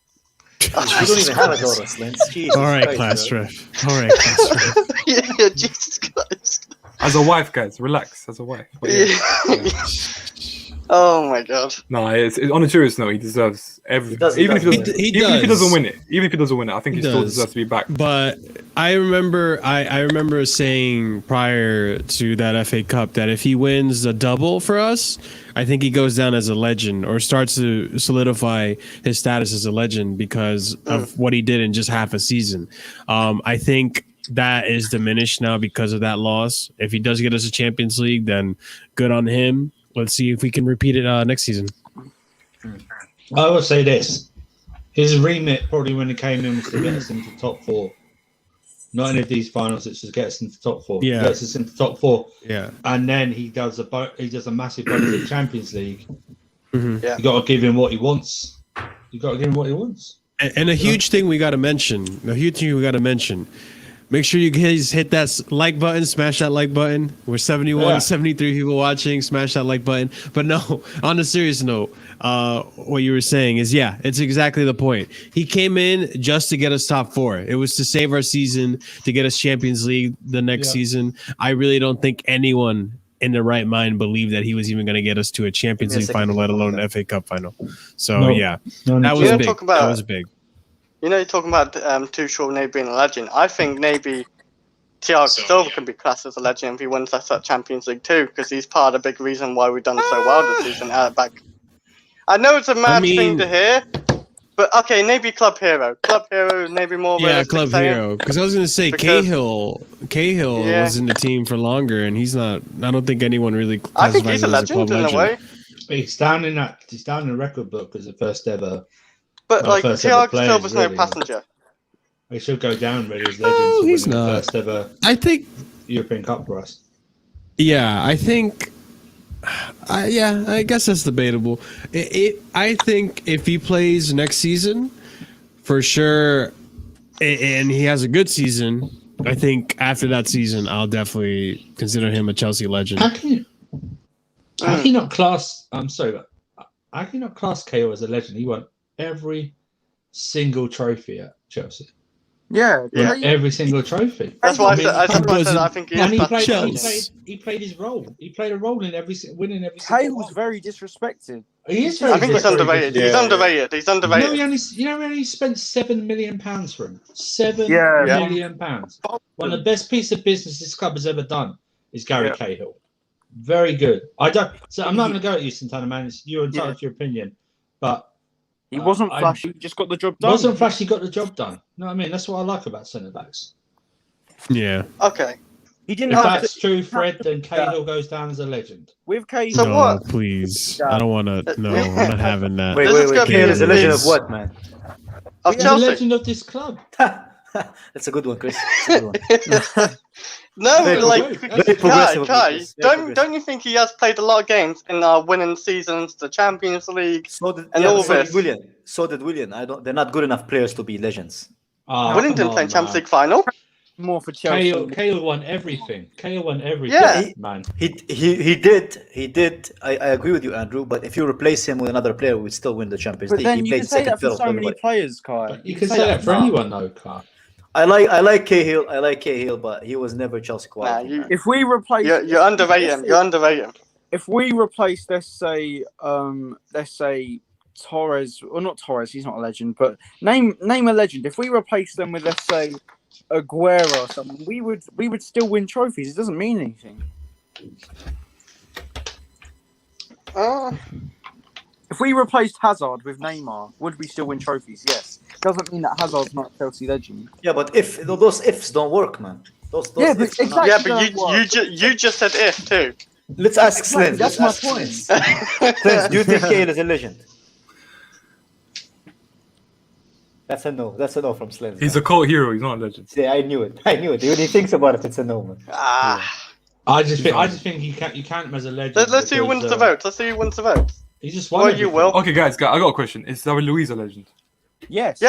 You don't even have a daughter, Slendz. Jesus All right, Christ, class bro. ref. All right, class ref. Yeah, Jesus Christ. As a wife, guys, relax. As a wife. But yeah. Oh my god. No, it's on a serious note. He deserves everything. Even if he doesn't win it, I think he still deserves to be back. But I remember saying prior to that FA Cup that if he wins a double for us, I think he goes down as a legend or starts to solidify his status as a legend because of what he did in just half a season. I think that is diminished now because of that loss. If he does get us a Champions League, then good on him. Let's see if we can repeat it next season. I will say this. His remit probably when he came in was to get us into top 4. Not any of these finals, it's just get us into top 4. Yeah. Gets us into top 4. Yeah. And then he does a massive bonus in Champions League. Mm-hmm. Yeah. You got to give him what he wants. And a huge thing we got to mention. Make sure you guys hit that like button, smash that like button. We're 73 people watching. Smash that like button. But no, on a serious note, what you were saying is, yeah, it's exactly the point. He came in just to get us top 4. It was to save our season, to get us Champions League the next season. I really don't think anyone in their right mind believed that he was even going to get us to a Champions League final, let alone an FA Cup final. So, that was big. That was big. You know, you're talking about Tuchel maybe being a legend. I think maybe Thiago Silva can be classed as a legend if he wins that Champions League too, because he's part of the big reason why we've done so well this season. Back, I know it's a mad thing to hear, but okay, maybe club hero, maybe more. Yeah, club hero. Because I was going to say Cahill was in the team for longer, and he's not. I don't think anyone really. I think he's a legend in a way. He's down in the record book as the first ever. But like Thiago Silva's no passenger. He should go down really as legend. No, he's not. First ever. I think European Cup for us. Yeah, I think. I guess that's debatable. I think if he plays next season, for sure, and he has a good season, I think after that season, I'll definitely consider him a Chelsea legend. How can you not class? I'm sorry, but how can you not class KO as a legend? He won every single trophy at Chelsea. Yeah. Every single trophy. That's why I think he is. He played his role. He played a role in winning every. Kane was very disrespected. He is. I think he's underrated. He's underrated. He's underrated. You know, we only spent £7 million for him. £7 million. One of the best piece of business this club has ever done is Gary Cahill. Very good. I'm not going to go at you, Santana, man. You're entitled to your opinion, but. He wasn't flashy, he just got the job done. Wasn't flashy, got the job done. You know what I mean? That's what I like about centre backs. Yeah. Okay. He didn't. If that's true, Fred, then Cahill goes down as a legend. With Cahill. So what? Please. I don't want to. No, I'm not having that. Wait. Cahill is a legend of what, man? Of He's Chelsea. a legend of this club. That's a good one, Chris. That's a good one. No, very progressive. Kai, don't you think he has played a lot of games in our winning seasons, the Champions League, all this? So did Willian. They're not good enough players to be legends. Willian didn't play in Champions League final. More for Chelsea. Cahill won everything. Yeah, man. He did. I agree with you, Andrew. But if you replace him with another player, we'd still win the Champions League. Then you can say that for so many players, Kai. But you can say that for anyone, though, Kai. I like Cahill, but he was never Chelsea quality. If we replace, you're underrating him. You're underrating him. If we replace, let's say Torres, or not Torres, he's not a legend, but name a legend. If we replace them with, let's say, Aguero or something, we would still win trophies. It doesn't mean anything. If we replaced Hazard with Neymar, would we still win trophies? Yes. Doesn't mean that Hazard's not a Chelsea legend. Yeah, but if those ifs don't work, man. Those ifs exactly. Yeah, but you just said if too. Let's ask Slendz. That's my point. Slendz, do you think Cahill is a legend? That's a no. That's a no from Slendz. He's a cult hero. He's not a legend. Yeah, I knew it. When he thinks about it, it's a no, man. I just think you can't count him as a legend. Let's see who wins the vote. Let's see who wins the vote. He just won. You will. Okay, guys, I got a question. Is David Luiz a legend? Yes.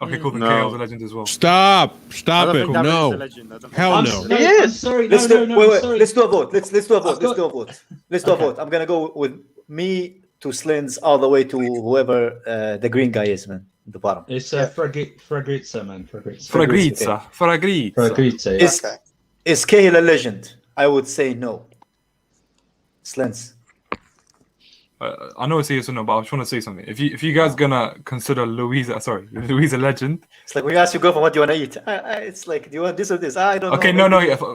Okay, cool. Then Cahill's a legend as well. Stop it. No. Hell no. He is. Sorry. Let's do a vote. Let's do a vote. I'm gonna go with me, Slendz all the way to whoever the green guy is, man. At the bottom. It's Fragritza, man. Fragritza. Yeah. Is Cahill a legend? I would say no. Slendz. I know it's a yes or no, but I just want to say something. If you guys gonna consider Louise a legend, it's like we ask you, girlfriend, what do you want to eat? It's like, do you want this or this? I don't know. Okay, no.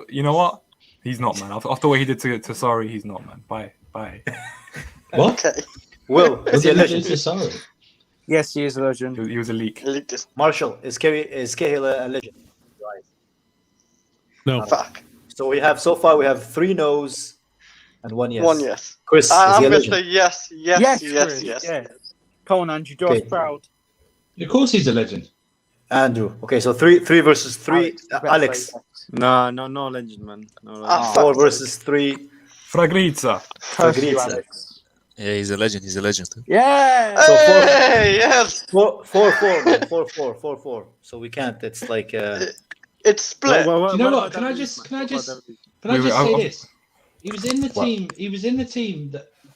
You know what? He's not, man. After the way he did to Sarri, he's not, man. Bye. What? Okay. Will, is he a legend? Sorry. Yes, he is a legend. He was a leak. Marshall, is Cahill a legend? No. Fuck. So we have 3 no's and 1 yes. 1 yes. Chris, I'm is he a going to legend? say yes. Yes. Come on, Andrew, do us Okay. proud. Of course, he's a legend. Andrew. Okay, so 3 versus 3. Alex. No, no legend, man. No legend. Ah, 4 fuck. versus 3. Fragritza. Curse you, Alex. Yeah, he's a legend. Yeah. So Hey, yes. 4-4, man. 4-4. So we can't. It's like It's split. Do you know what? Can I just say this? He was in the team. He was in the team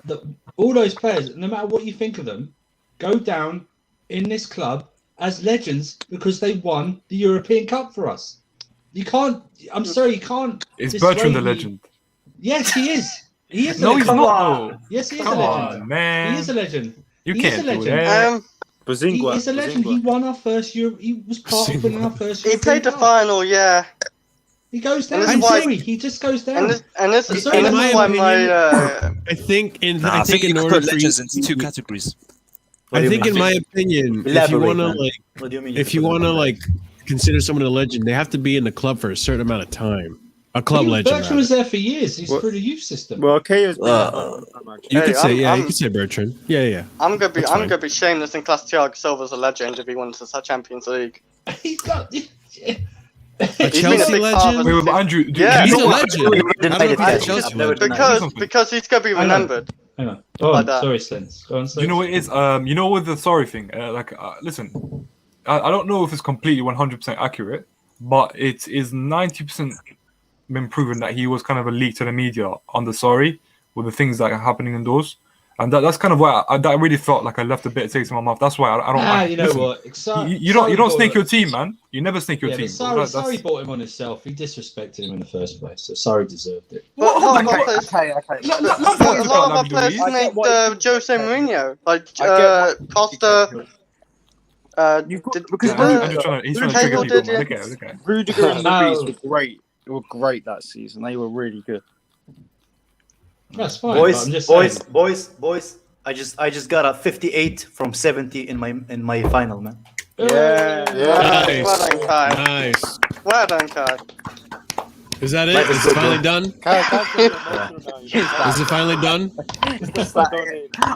that all those players, no matter what you think of them, go down in this club as legends because they won the European Cup for us. You can't. I'm sorry, you can't. Is Bertrand the dissuade me. legend? Yes, he is. He is. No, a he's legend. not. Though. Yes, he is Come a legend. on, man. He is a legend. You He can't is a do legend. that. He is a legend. He won our first Euro. He was part of winning our first. He played the European Cup. final, yeah. He goes down. And I'm this is why- sorry. He just goes down. And this I'm is sorry, in why my my I think in I think you in could order put for you, legends into 2 categories. What do you I think mean? in my opinion, if you Elaborate, want to man. like, What do you mean? if you want to like consider someone a legend, they have to be in the club for a certain amount of time. A club legend. Bertrand was there for years. He's What? through the youth system. Well, KO's been You Hey, could say, I'm- you could say Bertrand. Yeah. I'm gonna be That's I'm fine. gonna be shameless and class Thiago Silva's a legend if he wins the Champions League. He's got. A He's been a Chelsea big part legend. of Wait, but Andrew, Yeah. He's you a know- legend. I don't know if he's a I've Chelsea never legend. denied because he's gonna be I know. remembered. Hang on. Go Like on. that. Sorry, Slendz. Go on, Slendz. You know what it is? You know with the sorry thing. Listen, I don't know if it's completely 100% accurate, but it is 90% been proven that he was kind of a leak to the media on the sorry with the things that are happening indoors, and that's kind of why that really felt like I left a bit of taste in my mouth. That's why I don't. you know listen, what? You don't snake your team, man. You never snake your Yeah, team. but Sorry bought him on himself. He disrespected him in the first place, so Sorry deserved it. But a lot of our Okay. players, Okay. a lot of our players I get named what you- Jose Mourinho, like I get what- Costa. You've got, Did- because did- Andrew's trying to trigger Cahill people, did, man. yeah. Look at it, look at it. Rudiger and No. Luis were great. They were great that season. They were really good. That's fine. but I'm just saying. boys. I just got a 58 from 70 in my final, man. Yeah. Nice. Well done, Kai. Nice. Well done, Kai. Is that it? Life is Is good, it finally man. done? Is it finally done?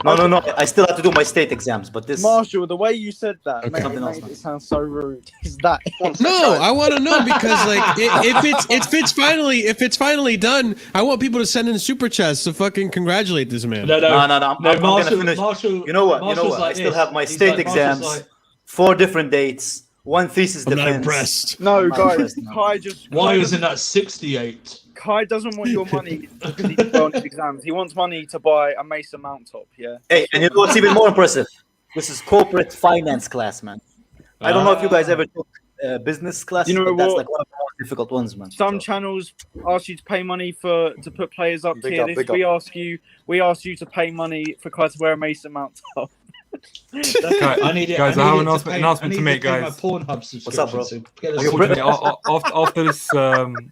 No. I still have to do my state exams, but this. Marshall, the way you said that Okay. made it sound so rude. Is that No, I want to know because like if it's finally done, I want people to send in super chats to fucking congratulate this man. No. No. I'm gonna finish. Marshall, You know what? Marshall's I like still this. have my He's state like- Marshall's exams, like, 4 different dates, 1 thesis I'm not defense. impressed. No, I'm not guys, impressed, no. Why isn't that 68? Kai doesn't want your money because he did well on his exams. He wants money to buy a Mason Mount top, yeah? Hey, and you know what's even more impressive? This is corporate finance class, man. I don't know if you guys ever took business class, You know but that's what? like one of the most difficult ones, man. Some So- channels ask you to pay money to put players up Big tier up, list. big We ask you to pay money for Kai to wear a Mason Mount top. I need it. Guys, I I have need an it to pay- announcement I need to make, pay guys. My Pornhub subscription. What's up, bro? So get us Are you sorted. Unfortunately,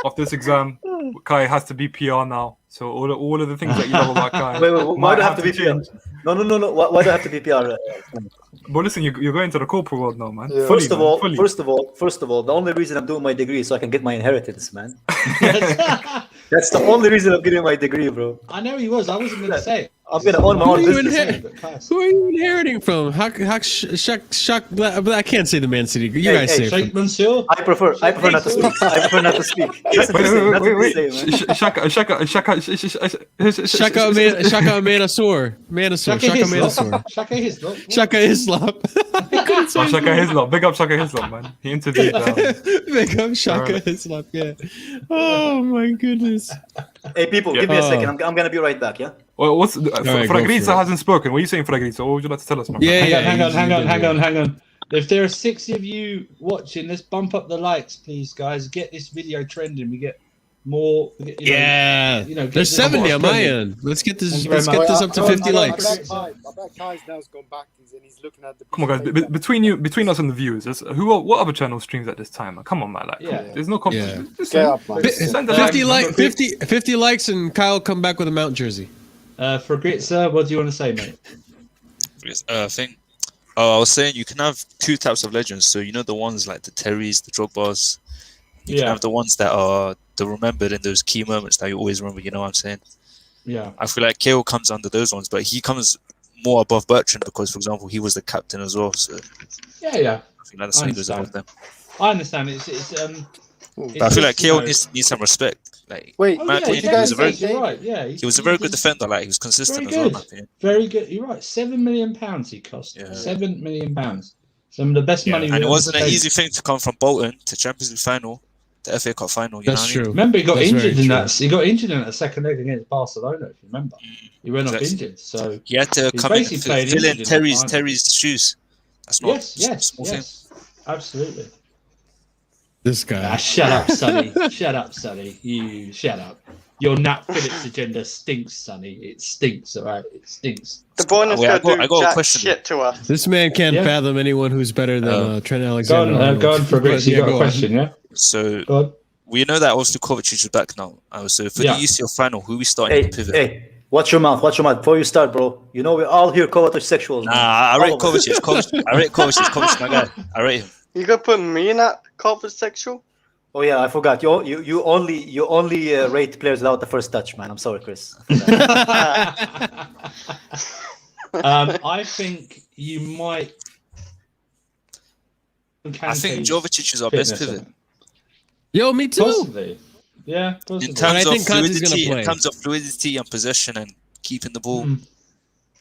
after this exam, Kai has to be PR now. So all of the things that you love about Kai. Wait, why might do I have to be change. PR? No. Why do I have to be PR? But listen, you're going to the corporate world now, man. Yeah. First of all, Fully. the only reason I'm doing my degree is so I can get my inheritance, man. That's the only reason I'm getting my degree, bro. I know he was. I wasn't going to say it. I'm gonna own my Who own are you business. inherit- But class. Who are you inheriting from? I can't say the Man City. You guys say it. Sheikh Mansour. I prefer not to speak. Listen to say, nothing to say, man. Shaka. Shaka Manasur. Shaka Hislop. Shaka Islam. Shaka Hislop. Big up Shaka Hislop, man. He interviewed. Big up Shaka Islam. Yeah. Oh my goodness. Hey, people, give me a second. I'm gonna be right back. Yeah. Well, what's right, Fragrita hasn't spoken. What are you saying, Fragrita? What would you like to tell us, man? Hang on. If there are 6 of you watching, let's bump up the likes, please, guys. Get this video trending. We get more. There's 70 on my end. Let's get this. Let's get this up to 50 likes. I bet Kai's now's gone back and he's looking at the. Come on, guys. Between us and the viewers, what other channel streams at this time? Man? Come on, man. Like, there's no competition. Get up, man. 50 likes, and Kyle come back with a Mount jersey. Fragrita, what do you want to say, mate? I was saying you can have 2 types of legends. So you know the ones like the Terrys, the Drogbas. You can have the ones that are remembered in those key moments that you always remember. You know what I'm saying? Yeah. I feel like Kale comes under those ones, but he comes more above Bertrand because, for example, he was the captain as well. So yeah. I feel like that's something goes above them. I understand. But I feel like Kale needs some respect. Like, wait, he was a very good defender. Like, he was consistent as well. In my opinion. Very good. You're right. £7 million he cost. £7 million. Some of the best money. And it wasn't an easy thing to come from Bolton to Champions League final, to FA Cup final. You know what I mean? True. Remember, he got injured in that. He got injured in that second leg against Barcelona. If you remember, he went off injured. So he had to come in and fill in Terry's shoes. That's not small thing. Absolutely. This guy. Shut up, Sonny. Shut up, Sonny. You shut up. Your Nat Phillips agenda stinks, Sonny. It stinks, all right? It stinks. The Bruyne is going to do jack shit to us. This man can't fathom anyone who's better than Trent Alexander. Go on, Fabrice. You got a question, yeah? So we know that also Kovacic is back now. So for the UCL final, who we starting to pivot? Hey, watch your mouth. Before you start, bro. You know we're all here Kovacic sexuals. Nah, I rate Kovacic. I rate Kovacic, my guy. I rate him. You gonna put me in that Kovacic sexual? Oh yeah, I forgot. You only rate players without the first touch, man. I'm sorry, Chris. I think you might. I think Jovicic is our best pivot. Yo, me too. Possibly. Yeah, possibly. In terms of fluidity and possession and keeping the ball,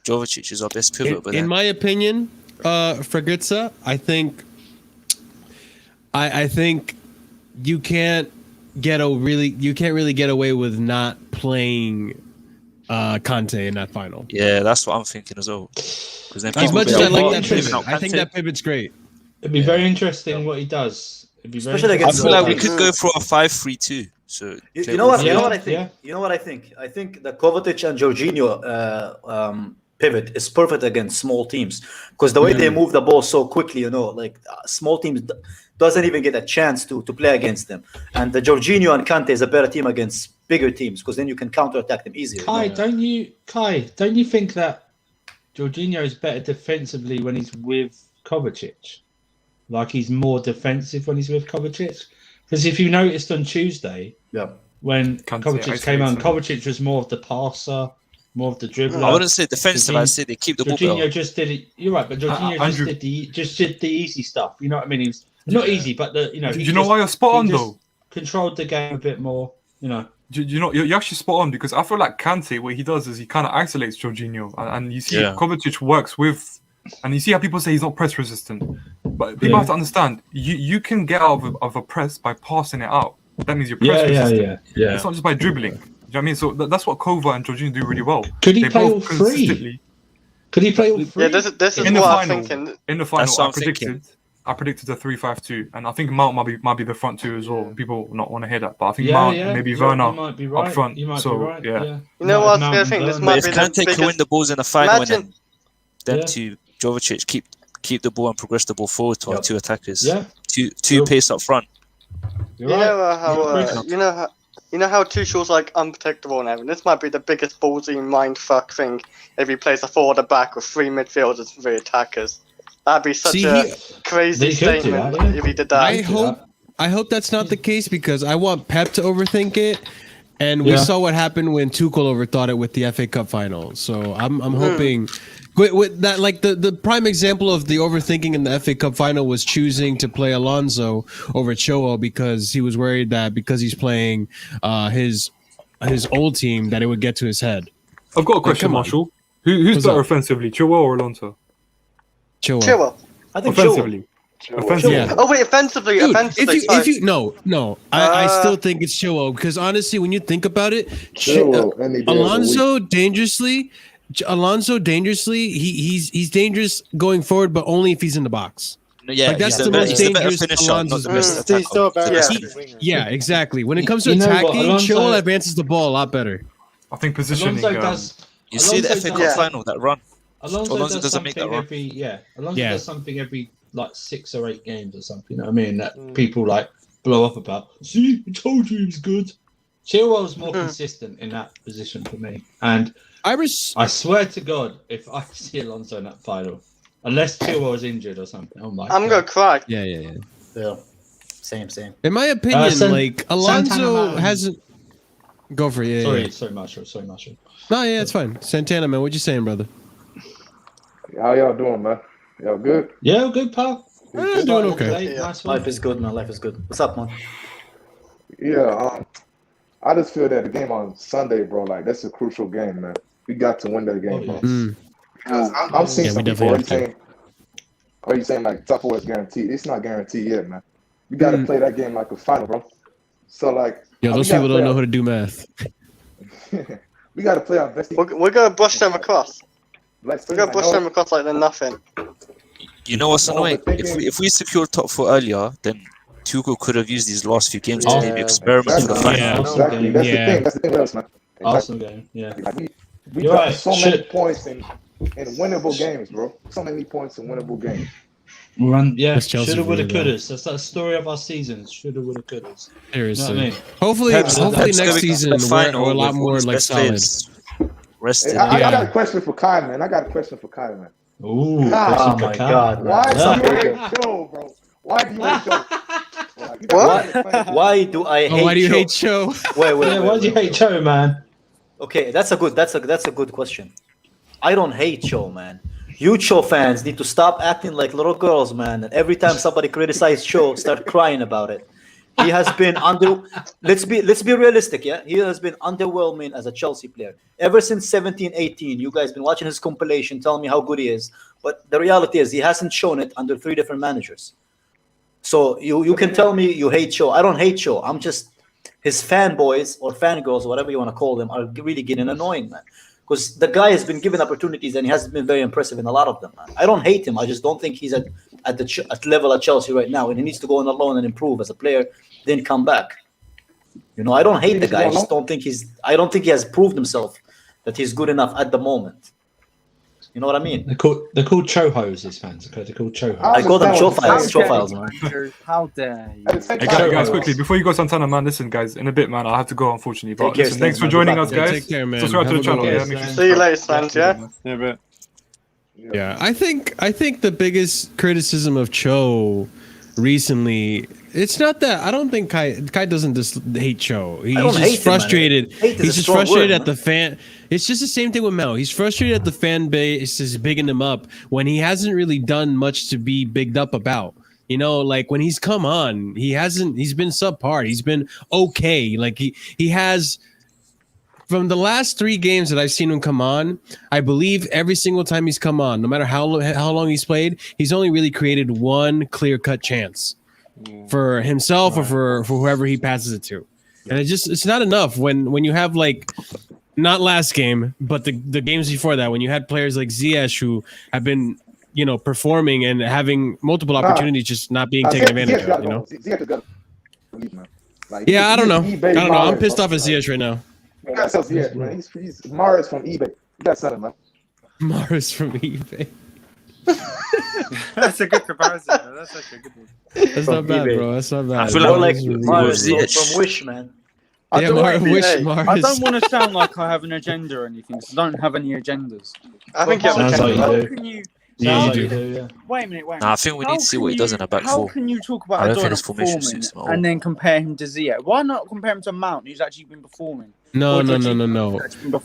Jovicic is our best pivot. In my opinion, Fragrita, I think you can't really get away with not playing Conte in that final. Yeah, that's what I'm thinking as well. Because as much as I like that pivot, I think that pivot's great. It'd be very interesting what he does. Especially against I feel like we could go for a 5-3-2 So you know what I think? Yeah. You know what I think? I think the Kovacic and Jorginho pivot is perfect against small teams because the way they move the ball so quickly, like small teams doesn't even get a chance to play against them. And the Jorginho and Kante is a better team against bigger teams because then you can counterattack them easier. Kai, don't you think that Jorginho is better defensively when he's with Kovacic? Like he's more defensive when he's with Kovacic? Because if you noticed on Tuesday, when Kovacic came on, Kovacic was more of the passer, more of the dribbler. I wouldn't say defensive. I'd say they keep the ball. Jorginho just did it. You're right, but Jorginho just did the easy stuff. You know what I mean? He was not easy, but Do you know why you're spot on though? Controlled the game a bit more. Do you know you're actually spot on because I feel like Kante, what he does is he kind of isolates Jorginho, and you see Kovacic works with, and you see how people say he's not press resistant, but people have to understand you can get out of a press by passing it out. That means you're press resistant. Yeah. It's not just by dribbling. Do you know what I mean? So that's what Kova and Jorginho do really well. Could he play all three? Yeah, this is what I'm thinking. In the final, I predicted a 3-5-2, and I think Mount might be the front two as well. People not want to hear that, but I think Mount and maybe Werner up front. You might be right. You know what? I think this might be if Kante can win the balls in the final, and then to Jovicic keep the ball and progress the ball forward to our two attackers. Yeah, two pace up front. You know how Tuchel's like unpredictable and everything. This might be the biggest ballsy mindfuck thing if he plays a forward, a back with 3 midfielders and 3 attackers. That'd be such a crazy statement if he did that. I hope that's not the case because I want Pep to overthink it, and we saw what happened when Tuchel overthought it with the FA Cup final. So I'm hoping with that, like the prime example of the overthinking in the FA Cup final was choosing to play Alonso over Chilwell because he was worried that because he's playing his old team that it would get to his head. I've got a question, Marshall. Who's better offensively, Chilwell or Alonso? Chilwell. I think offensively. Offensively. Yeah. Oh wait, offensively, Dude, offensively. if you no, I still think it's Chilwell because honestly, when you think about it, Alonso dangerously, he's dangerous going forward, but only if he's in the box. Yeah, like that's he's the most the better dangerous finisher, not Alonso's the been. best Yeah, exactly. When it comes to You know what, attacking, Alonso- Chilwell advances the ball a lot better. I think positioning. You see the FA Cup final, that run. Alonso does doesn't make that something run. Alonso does something every like 6 or 8 games or something. You know what I mean? That people like blow up about. See, I told you he was good. Chilwell's more consistent in that position for me, and I swear to God, if I see Alonso in that final, unless Chilwell is injured or something, oh my! I'm gonna cry. Yeah. Same. In my opinion, like Alonso Santana, hasn't. Go for it. Sorry, Marshall. No, yeah, it's fine. Santana, man, what you saying, brother? How y'all doing, man? Y'all good? Yeah, good, pal. Doing okay. Life is good, man. Life is good. What's up, man? Yeah, I just feel that the game on Sunday, bro, like that's a crucial game, man. We got to win that game, bro. Because I'm seeing some people are you saying like top 4 is guaranteed? It's not guaranteed yet, man. We got to play that game like a final, bro. So like, those people don't know how to do math. We got to play our best. We're gonna brush them across. We're gonna brush them across like they're nothing. You know what's annoying? If we secure top 4 earlier, then Tuchel could have used these last few games to maybe experiment for the final. Exactly. That's the thing, else, man. Awesome game. Yeah. We got so many points in winnable games, bro. So many points in winnable games. Shoulda, woulda, couldas. That's the story of our seasons. Shoulda, woulda, couldas. Seriously. You know what I mean? Hopefully next season we're a lot more like solid. I got a question for Kai, man. Ooh, oh my God, man. Why do you hate Joe, bro? Why do you hate Joe? Why do I hate? Why do you hate Joe? Wait. Why do you hate Joe, man? Okay, that's a good question. I don't hate Joe, man. You Cho fans need to stop acting like little girls, man. And every time somebody criticizes Cho, start crying about it. He has been let's be realistic, yeah? He has been underwhelming as a Chelsea player. Ever since 17-18, you guys been watching his compilation, telling me how good he is. But the reality is he hasn't shown it under 3 different managers. So you can tell me you hate Cho. I don't hate Cho. I'm just his fanboys or fangirls, or whatever you want to call them, are really getting annoying, man. Because the guy has been given opportunities and he hasn't been very impressive in a lot of them, man. I don't hate him. I just don't think he's at level at Chelsea right now, and he needs to go on alone and improve as a player, then come back. You know, I don't hate the guy. I just don't think I don't think he has proved himself that he's good enough at the moment. You know what I mean? They're called Cho-hos, his fans. Okay, they're called Cho-hos. I call them Cho-files, man. How dare you? Hey, guys, quickly, before you go, Santana, man, listen, guys, in a bit, man, I have to go, unfortunately. But listen, thanks for joining us, guys. Take care, man. Subscribe to the channel. See you later, Slendz, Yeah, I think the biggest criticism of Cho recently, it's not that I don't think Kai doesn't just hate Cho. He's just frustrated. He's just frustrated at the fan. It's just the same thing with Mel. He's frustrated at the fan base is bigging him up when he hasn't really done much to be bigged up about. You know, like when he's come on, he's been subpar. He's been okay. Like he has. From the last 3 games that I've seen him come on, I believe every single time he's come on, no matter how long he's played, he's only really created one clear-cut chance for himself or for whoever he passes it to. And it's not enough when you have, like, not last game, but the games before that, when you had players like Ziyech who have been, you know, performing and having multiple opportunities just not being taken advantage of, you know? Yeah, I don't know. I'm pissed off at Ziyech right now. You got to sell man. He's Mars from eBay. You got to sell him, man. Mars from eBay. That's a good comparison, bro. That's actually a good one. That's not bad, bro. That's not bad. I feel like Mars from Wish, man. Yeah, Mars. I don't want to sound like I have an agenda or anything, because I don't have any agendas. I think you have an agenda. How can you... Yeah, you do. Yeah. Wait a minute. I think we need to see what he does in a back 4. How can you talk about Odoi performing and then compare him to Ziyech? Why not compare him to Mount, who's actually been performing? No.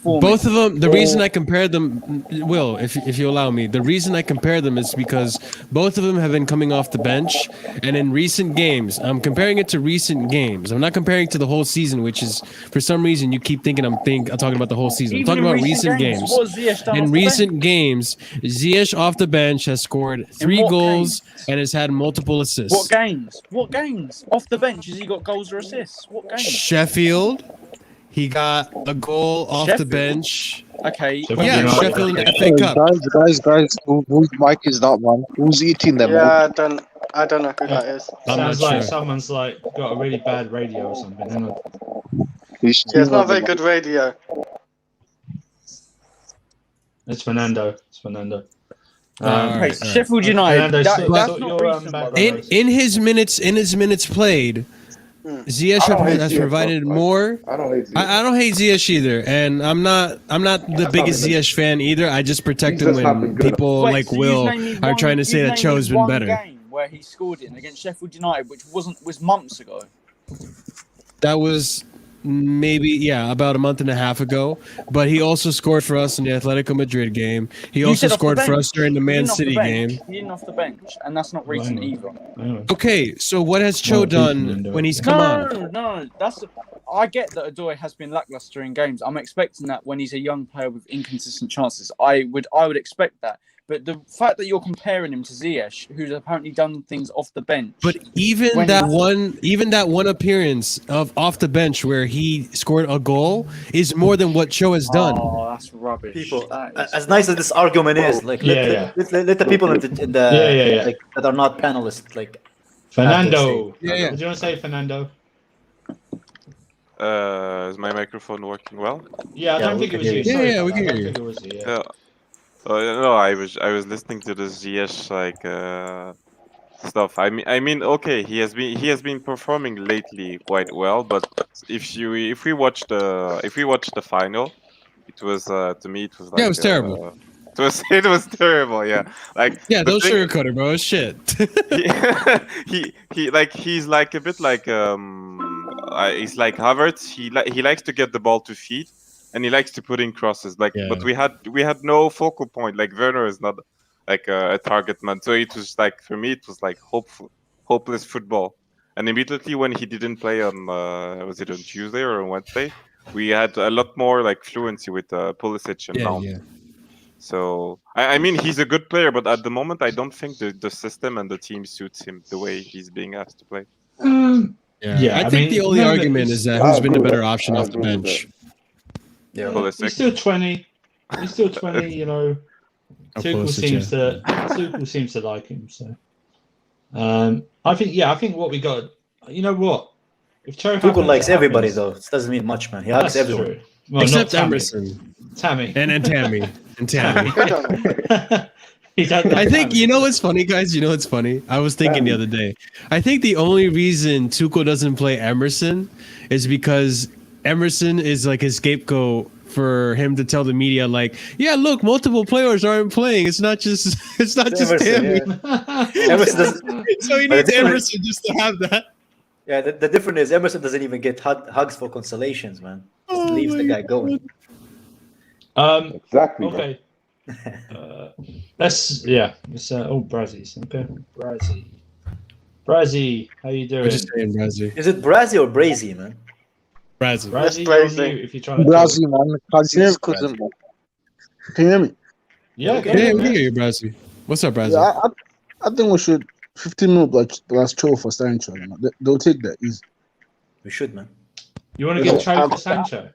Both of them. The reason I compared them, Will, if you allow me, the reason I compare them is because both of them have been coming off the bench, and in recent games, I'm comparing it to recent games. I'm not comparing it to the whole season, which is for some reason you keep thinking I'm talking about the whole season. I'm talking about recent games. What has Ziyech done In off the recent bench? games, Ziyech off the bench has scored 3 goals and has had multiple assists. What games? What games? Off the bench, has he got goals or assists? What games? Sheffield. He got a goal off the bench. Okay. Yeah, Sheffield in the FA Cup. Guys, whose mic is that one? Who's eating them? Yeah, I don't know who that is. Sounds like someone's like got a really bad radio or something. Hang on. Yeah, it's not very good radio. It's Fernando. Hey, Sheffield United. That's not recent, in his minutes played, Ziyech has provided more. I don't hate Ziyech. I don't hate Ziyech either, and I'm not the biggest Ziyech fan either. I just protect him when people like Will are trying to say that Cho's been better. Game where he scored it against Sheffield United, which was months ago. That was maybe about a month and a half ago, but he also scored for us in the Atletico Madrid game. He also scored for us during the Man City game. He didn't off the bench, and that's not recent either. Okay, so what has Cho done when he's come on? No, I get that Odoi has been lackluster in games. I'm expecting that when he's a young player with inconsistent chances. I would expect that. But the fact that you're comparing him to Ziyech, who's apparently done things off the bench. But even that one appearance of off the bench where he scored a goal is more than what Cho has done. Oh, that's rubbish. People, as nice as this argument is, like let the people in the like that are not panelists, like Fernando. What do you want to say, Fernando? Is my microphone working well? Yeah, I don't think it was you. Yeah, we can hear you. No, I was listening to the Ziyech stuff. I mean, okay, he has been performing lately quite well, but if we watch the final, it was to me it was like it was terrible. It was terrible, yeah. Like don't sugarcoat it, bro. It's shit. he's like a bit like he's like Havertz. He likes to get the ball to feet. And he likes to put in crosses, but we had no focal point. Like Werner is not like a target man, so it was like for me it was like hopeless football. And immediately when he didn't play on was it on Tuesday or on Wednesday, we had a lot more like fluency with Pulisic and Mount. Yeah. So I mean he's a good player, but at the moment I don't think the system and the team suits him the way he's being asked to play. I think the only argument is that who's been the better option off the bench. Yeah, he's still 20. He's still 20. You know, Tuchel seems to like him. So, I think what we got. You know what? If Tuchel likes everybody, though, it doesn't mean much, man. He likes everyone except Emerson, Tammy, and Tammy. I think you know what's funny, guys. You know what's funny? I was thinking the other day. I think the only reason Tuchel doesn't play Emerson is because Emerson is like his scapegoat for him to tell the media, like, yeah, look, multiple players aren't playing. It's not just Tammy. Emerson so he needs Emerson just to have that. Yeah, the difference is Emerson doesn't even get hugs for consolations, man. Just leaves the guy going. Exactly. Okay. Let's Brazzies. Okay, Brazzy, how you doing? I'm just saying Brazzy. Is it Brazzy or Brazy, man? Brazzy, if you're trying to Brazzy, man. Can you hear me? Yeah, we can hear you, Brazzy. What's up, Brazzy? Yeah, I think we should 15 minutes last show for Sancho. You know? They'll take that easy. We should, man. You want to get trade for Sancho?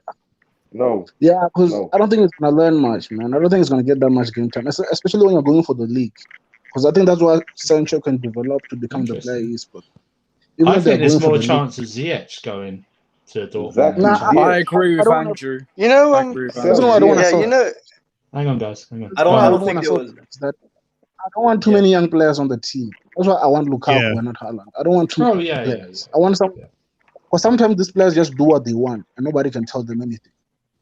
No. Yeah, because I don't think it's gonna learn much, man. I don't think it's gonna get that much game time, especially when you're going for the league. Because I think that's what Sancho can develop to become the player he is. But I think there's more chance of Ziyech going to Dortmund. Exactly. I agree with Andrew. You know, I don't want to. Hang on, guys. Hang on. I don't think there was. I don't want too many young players on the team. That's why I want Lukaku and not Haaland. I don't want too many players. I want some. Because sometimes these players just do what they want, and nobody can tell them anything.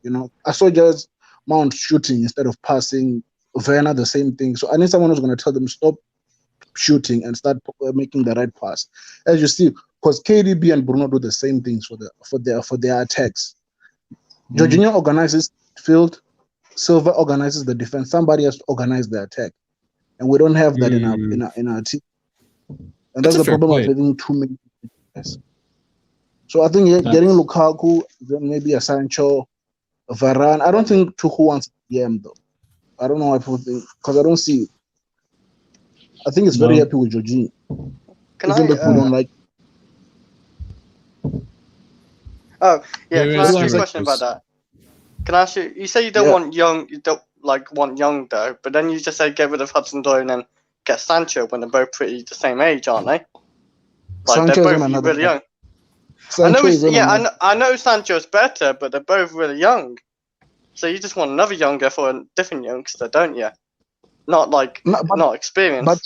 You know, I saw just Mount shooting instead of passing. Werner the same thing. So I need someone who's going to tell them stop shooting and start making the right pass. As you see, because KDB and Bruno do the same things for their attacks. Jorginho organizes field, Silva organizes the defense. Somebody has to organize the attack, and we don't have that in our team. And that's the problem of having too many players. So I think getting Lukaku, then maybe a Sancho, a Varane. I don't think Tuchel wants DM though. I don't know why people think, because I don't see it. I think it's very happy with Jorginho. Even if we don't like. Oh yeah, can I ask you a question about that? Can I ask you? You say you don't want young, you don't want young though, but then you just say get rid of Hudson-Odoi and then get Sancho when they're both pretty the same age, aren't they? Like they're both really young. I know Sancho's better, but they're both really young. So you just want another younger for a different youngster, don't you? Not experienced. But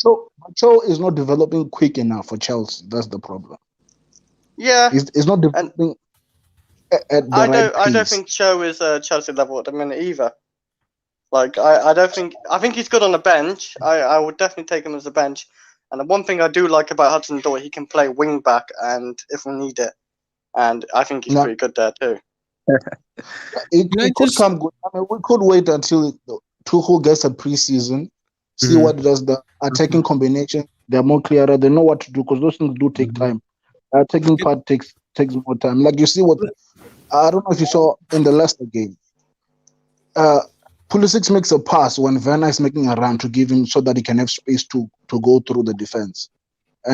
Cho is not developing quick enough for Chelsea. That's the problem. Yeah, he's not developing at the right pace. I don't think Cho is Chelsea level at the minute either. Like I don't think. I think he's good on the bench. I would definitely take him as a bench. And the one thing I do like about Hudson-Odoi, he can play wing back, and if we need it, and I think he's pretty good there too. It could come good. I mean, we could wait until Tuchel gets a preseason, see what does the attacking combination. They're more clearer. They know what to do because those things do take time. Attacking part takes more time. Like you see what I don't know if you saw in the Leicester game. Pulisic makes a pass when Werner is making a run to give him so that he can have space to go through the defense,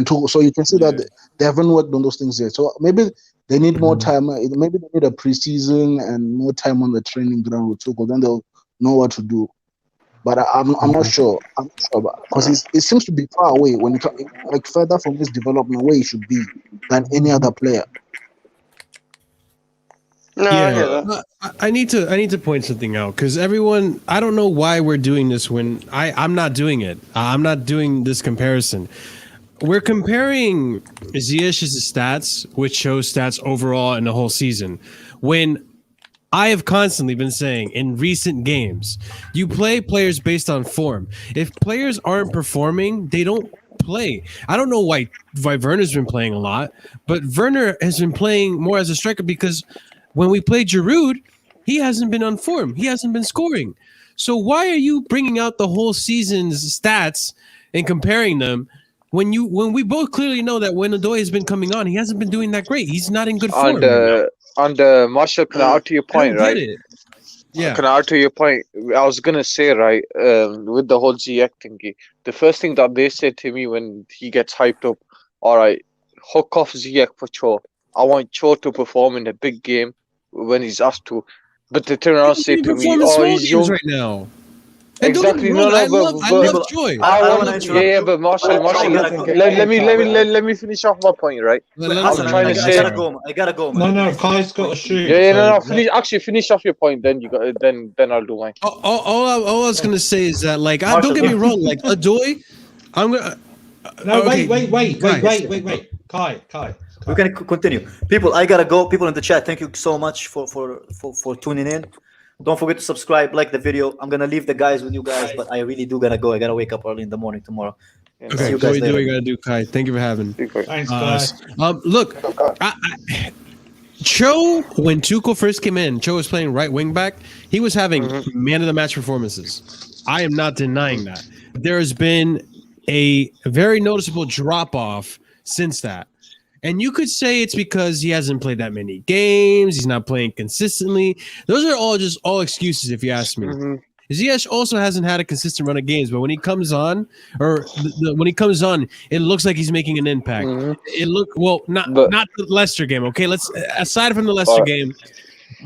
so you can see that they haven't worked on those things yet. So maybe they need more time. Maybe they need a preseason and more time on the training ground with Tuchel. Then they'll know what to do. But I'm not sure. I'm not sure because it seems to be far away when like further from his development where he should be than any other player. No, I need to point something out because everyone. I don't know why we're doing this when I'm not doing it. I'm not doing this comparison. We're comparing Ziyech's stats, which shows stats overall in the whole season, when I have constantly been saying in recent games, you play players based on form. If players aren't performing, they don't play. I don't know why Werner's been playing a lot, but Werner has been playing more as a striker because when we played Giroud, he hasn't been on form. He hasn't been scoring. So why are you bringing out the whole season's stats and comparing them when we both clearly know that when Odoi has been coming on, he hasn't been doing that great. He's not in good form. And Marshall, can I add to your point, right? Yeah. Can I add to your point? I was gonna say, right, with the whole Ziyech thingy, the first thing that they said to me when he gets hyped up, all right, hook off Ziyech for Cho. I want Cho to perform in a big game when he's asked to. But they turn around and say to me, "Oh, he's young right now." Exactly. No, I love Joy. But Marshall, let me finish off my point, right? I'm trying to say, I gotta go, man. No, Kai's got to shoot. Finish off your point. Then then I'll do mine. All I was gonna say is that, like, don't get me wrong, like Odoi, I'm gonna. No, wait. Kai. We can continue. People, I gotta go. People in the chat, thank you so much for tuning in. Don't forget to subscribe, like the video. I'm gonna leave the guys with you guys, but I really do gotta go. I gotta wake up early in the morning tomorrow. Okay, see you guys later. What you gotta do, Kai. Thank you for having. Thanks, guys. Look, Cho, when Tuchel first came in, Cho was playing right wing back. He was having man of the match performances. I am not denying that. There has been a very noticeable drop off since that. And you could say it's because he hasn't played that many games. He's not playing consistently. Those are all excuses, if you ask me. Ziyech also hasn't had a consistent run of games, but when he comes on, it looks like he's making an impact. Not the Leicester game. Okay, aside from the Leicester game,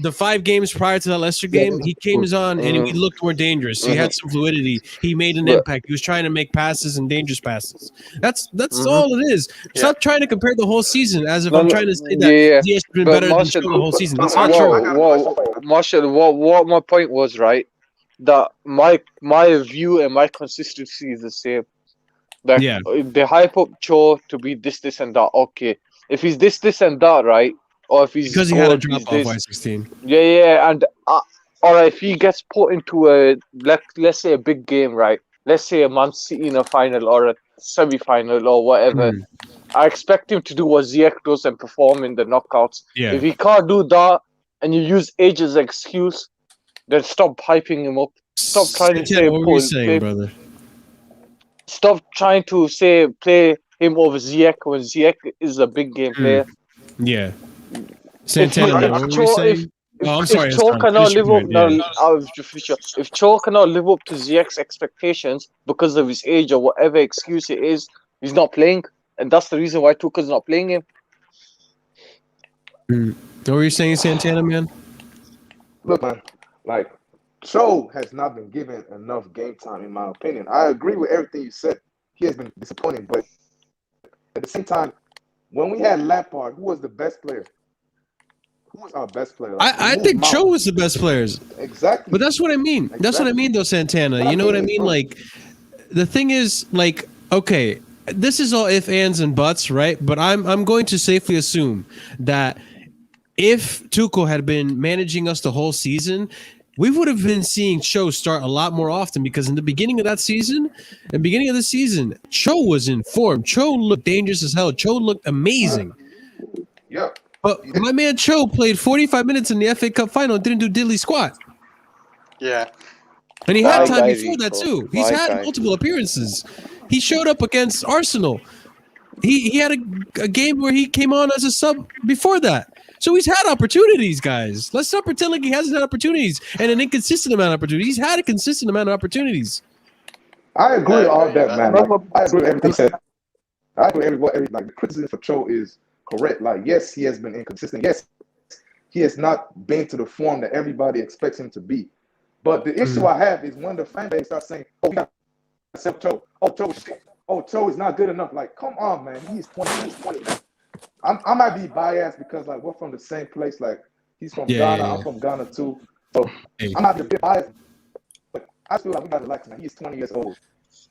the 5 games prior to that Leicester game, he came on and he looked more dangerous. He had some fluidity. He made an impact. He was trying to make passes and dangerous passes. That's all it is. Stop trying to compare the whole season as if I'm trying to say that he has been better than the whole season. That's not true. Marshall, what my point was, right? That my view and my consistency is the same. Like, they hype up Cho to be this, and that. Okay, if he's this, and that, right? Or if he's because he had a drop off by 16. And or if he gets put into let's say a big game, right? Let's say a Man City in a final or a semi-final or whatever. I expect him to do what Ziyech does and perform in the knockouts. If he can't do that, and you use age as an excuse, then stop hyping him up. Stop trying to say what were you saying, brother? Stop trying to play him over Ziyech when Ziyech is a big game player. Yeah. Santana, what were you saying? If Cho cannot live up, if Cho cannot live up to Ziyech's expectations because of his age or whatever excuse it is, he's not playing, and that's the reason why Tuchel's not playing him. What were you saying, Santana, man? Look, man, like Cho has not been given enough game time, in my opinion. I agree with everything you said. He has been disappointing, but at the same time, when we had Lampard, who was the best player? Who was our best player? I think Cho was the best players. Exactly. But that's what I mean. Exactly. That's what I mean, though, Santana. You know what I mean? Like, the thing is, like, okay, this is all ifs, ands, and buts, right? But I'm going to safely assume that if Tuchel had been managing us the whole season, we would have been seeing Cho start a lot more often, because in the beginning of that season, Cho was in form. Cho looked dangerous as hell. Cho looked amazing. Yeah. But my man Cho played 45 minutes in the FA Cup final and didn't do diddly squat. Yeah. And he had time before that too. He's had multiple appearances. He showed up against Arsenal. He had a game where he came on as a sub before that. So he's had opportunities, guys. Let's not pretend like he hasn't had opportunities and an inconsistent amount of opportunities. He's had a consistent amount of opportunities. I agree with all that, man. Like, I agree with everything said. I agree with everything. Like, the criticism for Cho is correct. Like, yes, he has been inconsistent. Yes, he has not been to the form that everybody expects him to be. But the issue I have is when the fan base starts saying, "Oh, we got to sell Cho. Oh, Cho is shit. Oh, Cho is not good enough." Like, come on, man. He's 20. He's 20. I might be biased because, like, we're from the same place. Like, he's from Ghana. I'm from Ghana too. So I might be a bit biased. But I feel like we got to like him. He's 20 years old.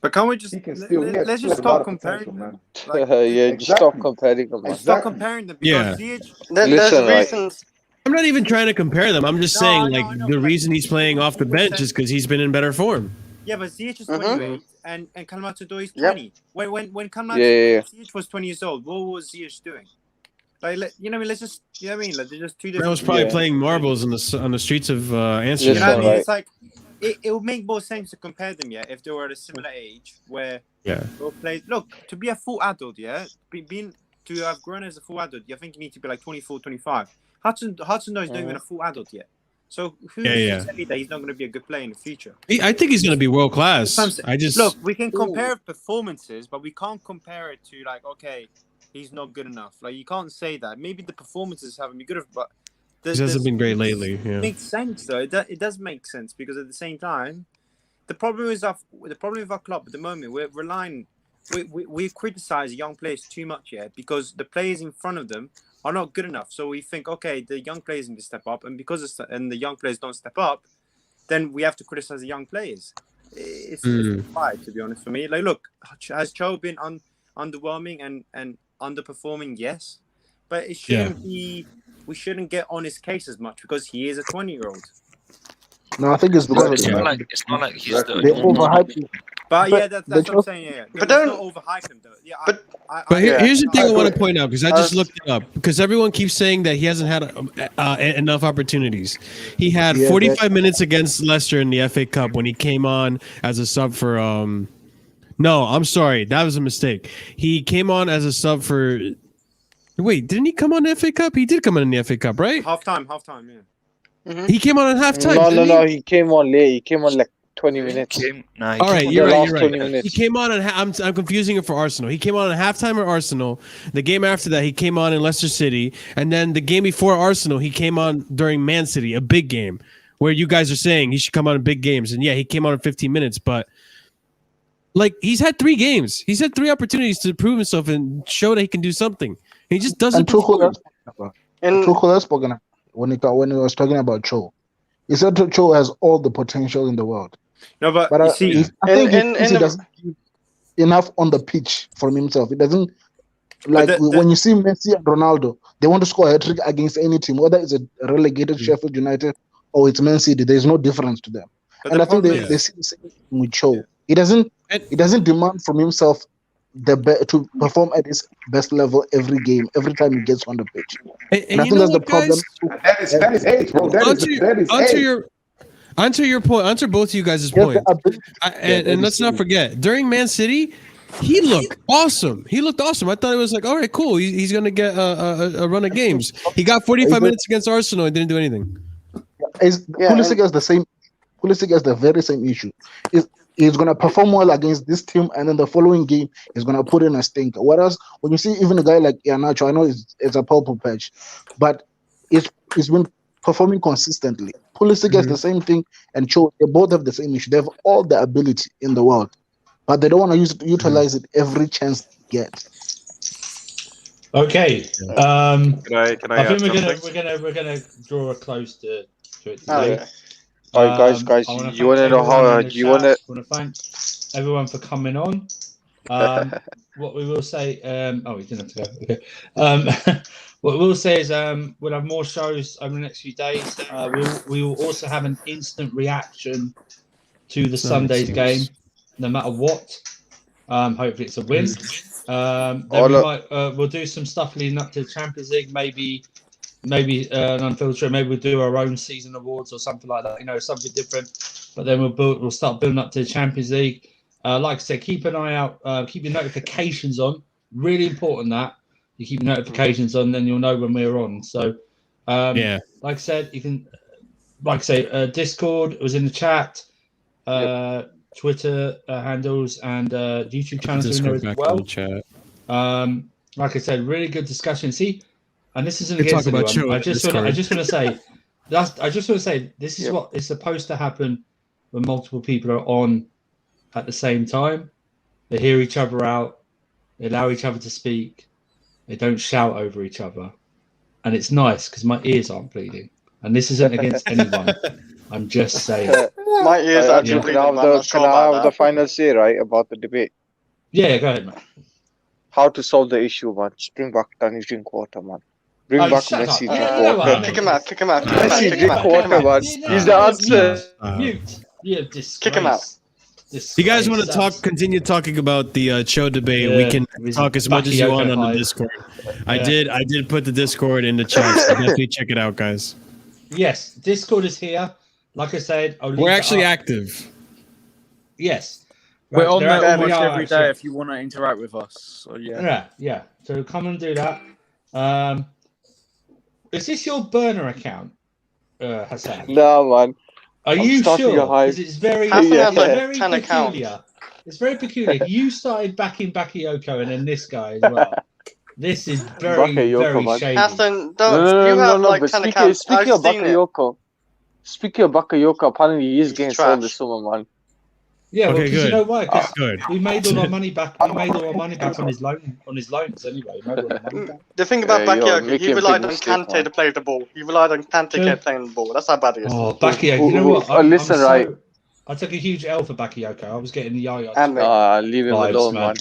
But can't we just let's just stop comparing them? Like, just stop comparing them. Stop comparing them. Because Listen, reasons. I'm not even trying to compare them. I'm just saying, the reason he's playing off the bench is because he's been in better form. Yeah, but Ziyech is 28 and Callum Hudson-Odoi is 20. When Callum Hudson-Odoi was 20 years old, what was Ziyech doing? Like, you know what I mean? Let's just, you know what I mean? Like, they're just two different. I was probably playing marbles on the streets of Amsterdam. You know what I mean? It's like it would make more sense to compare them, if they were at a similar age where both played. Look, to be a full adult, to have grown as a full adult, I think you need to be like 24, 25. Hudson-Odoi is not even a full adult yet. So who's to tell me that he's not going to be a good player in the future? I think he's going to be world class. Look, we can compare performances, but we can't compare it to like, okay, he's not good enough. Like, you can't say that. Maybe the performances haven't been good, but he hasn't been great lately. Yeah. It makes sense though. It does make sense because at the same time, the problem with our club at the moment, we're relying. We criticize young players too much because the players in front of them are not good enough. So we think, okay, the young players need to step up, and because the young players don't step up, then we have to criticize the young players. It's fine, to be honest, for me. Like, look, has Cho been underwhelming and underperforming? Yes, but it shouldn't be. We shouldn't get on his case as much because he is a 20-year-old. No, I think it's because it's not like he's they overhype him. But that's what I'm saying. Yeah, but don't overhype him though. Yeah, but here's the thing I want to point out, because I just looked it up, because everyone keeps saying that he hasn't had enough opportunities. He had 45 minutes against Leicester in the FA Cup when he came on as a sub for. No, I'm sorry, that was a mistake. He came on as a sub for. Wait, didn't he come on the FA Cup? He did come on in the FA Cup, right? Halftime, yeah. He came on at halftime. No, he came on late. He came on like 20 minutes. All right, you're right. He came on I'm confusing it for Arsenal. He came on at halftime at Arsenal. The game after that, he came on in Leicester City, and then the game before Arsenal, he came on during Man City, a big game, where you guys are saying he should come on in big games, and he came on in 15 minutes, but like, he's had 3 games. He's had 3 opportunities to prove himself and show that he can do something. He just doesn't. And Tuchel has spoken when he was talking about Cho. He said Cho has all the potential in the world. No, but I see, think he doesn't give enough on the pitch from himself. It doesn't, like, when you see Messi and Ronaldo, they want to score a hat-trick against any team, whether it's a relegated Sheffield United or it's Man City. There's no difference to them. And I think they see the same with Cho. He doesn't demand from himself to perform at his best level every game, every time he gets on the pitch. And I you think know that's the what, guys? problem. That is age, bro. That is age. Answer both of you guys' Yes, points. And let's not forget, during Man City, he looked awesome. I thought it was like, all right, cool. He's going to get a run of games. He got 45 minutes against Arsenal and didn't do anything. Pulisic has the same. Pulisic has the very same issue. He's going to perform well against this team, and then the following game, he's going to put in a stinker. Whereas when you see even a guy like Iheanacho, I know it's a purple patch, but he's been performing consistently. Pulisic has the same thing, and Cho, they both have the same issue. They have all the ability in the world, but they don't want to utilize it every chance they get. Okay. Can I I think add we're gonna draw a close to it. Yeah. All right, guys, you want to know how you want to? Want to thank everyone for coming on. What we will say, we didn't have to go. Okay. What we'll say is we'll have more shows over the next few days. We will also have an instant reaction to the Sunday's game, no matter what. Hopefully it's a win. We'll do some stuff leading up to the Champions League, maybe an unfiltered. Maybe we'll do our own season awards or something like that. Something different. But then we'll start building up to the Champions League. Like I said, keep an eye out. Keep your notifications on. Really important that you keep your notifications on, then you'll know when we're on. So, like I said, you can, Discord was in the chat, Twitter handles and YouTube channels in there as well. Like I said, really good discussion. See, and this isn't against anyone. I just want to say this is what is supposed to happen when multiple people are on at the same time. They hear each other out. They allow each other to speak. They don't shout over each other. And it's nice because my ears aren't bleeding. And this isn't against anyone. I'm just saying. My ears are bleeding. Can I have the final say, right, about the debate? Yeah, go ahead, man. How to solve the issue, man. Just bring back Danny Drinkwater, man. Bring back Messi Drinkwater. Kick him out. Messi Drinkwater, man. He's the answer. Mute. Yeah, disgrace. Kick him out. If you guys want to continue talking about the Cho debate, we can talk as much as you want on the Discord. I did put the Discord in the chat, so definitely check it out, guys. Yes, Discord is here. Like I said, we're actually active. Yes. We're on there almost every day if you want to interact with us. So yeah. So come and do that. Is this your burner account, Hassan? No, man. Are you sure? Because it's very peculiar. It's very peculiar. You started backing Bakayoko and then this guy as well. This is very shady. Hassan, you have like 10 accounts. Speaking of Bakayoko, apparently he is getting sold this summer, man. Yeah, well, because you know why? Because we made all our money back. We made all our money back on his loans anyway. The thing about Bakayoko, he relied on Kante to play the ball. He relied on Kante playing the ball. That's how bad he is. Oh, Bakayoko, you know what? Listen, right. I took a huge L for Bakayoko. I was getting the Yaya. Leave him alone, man.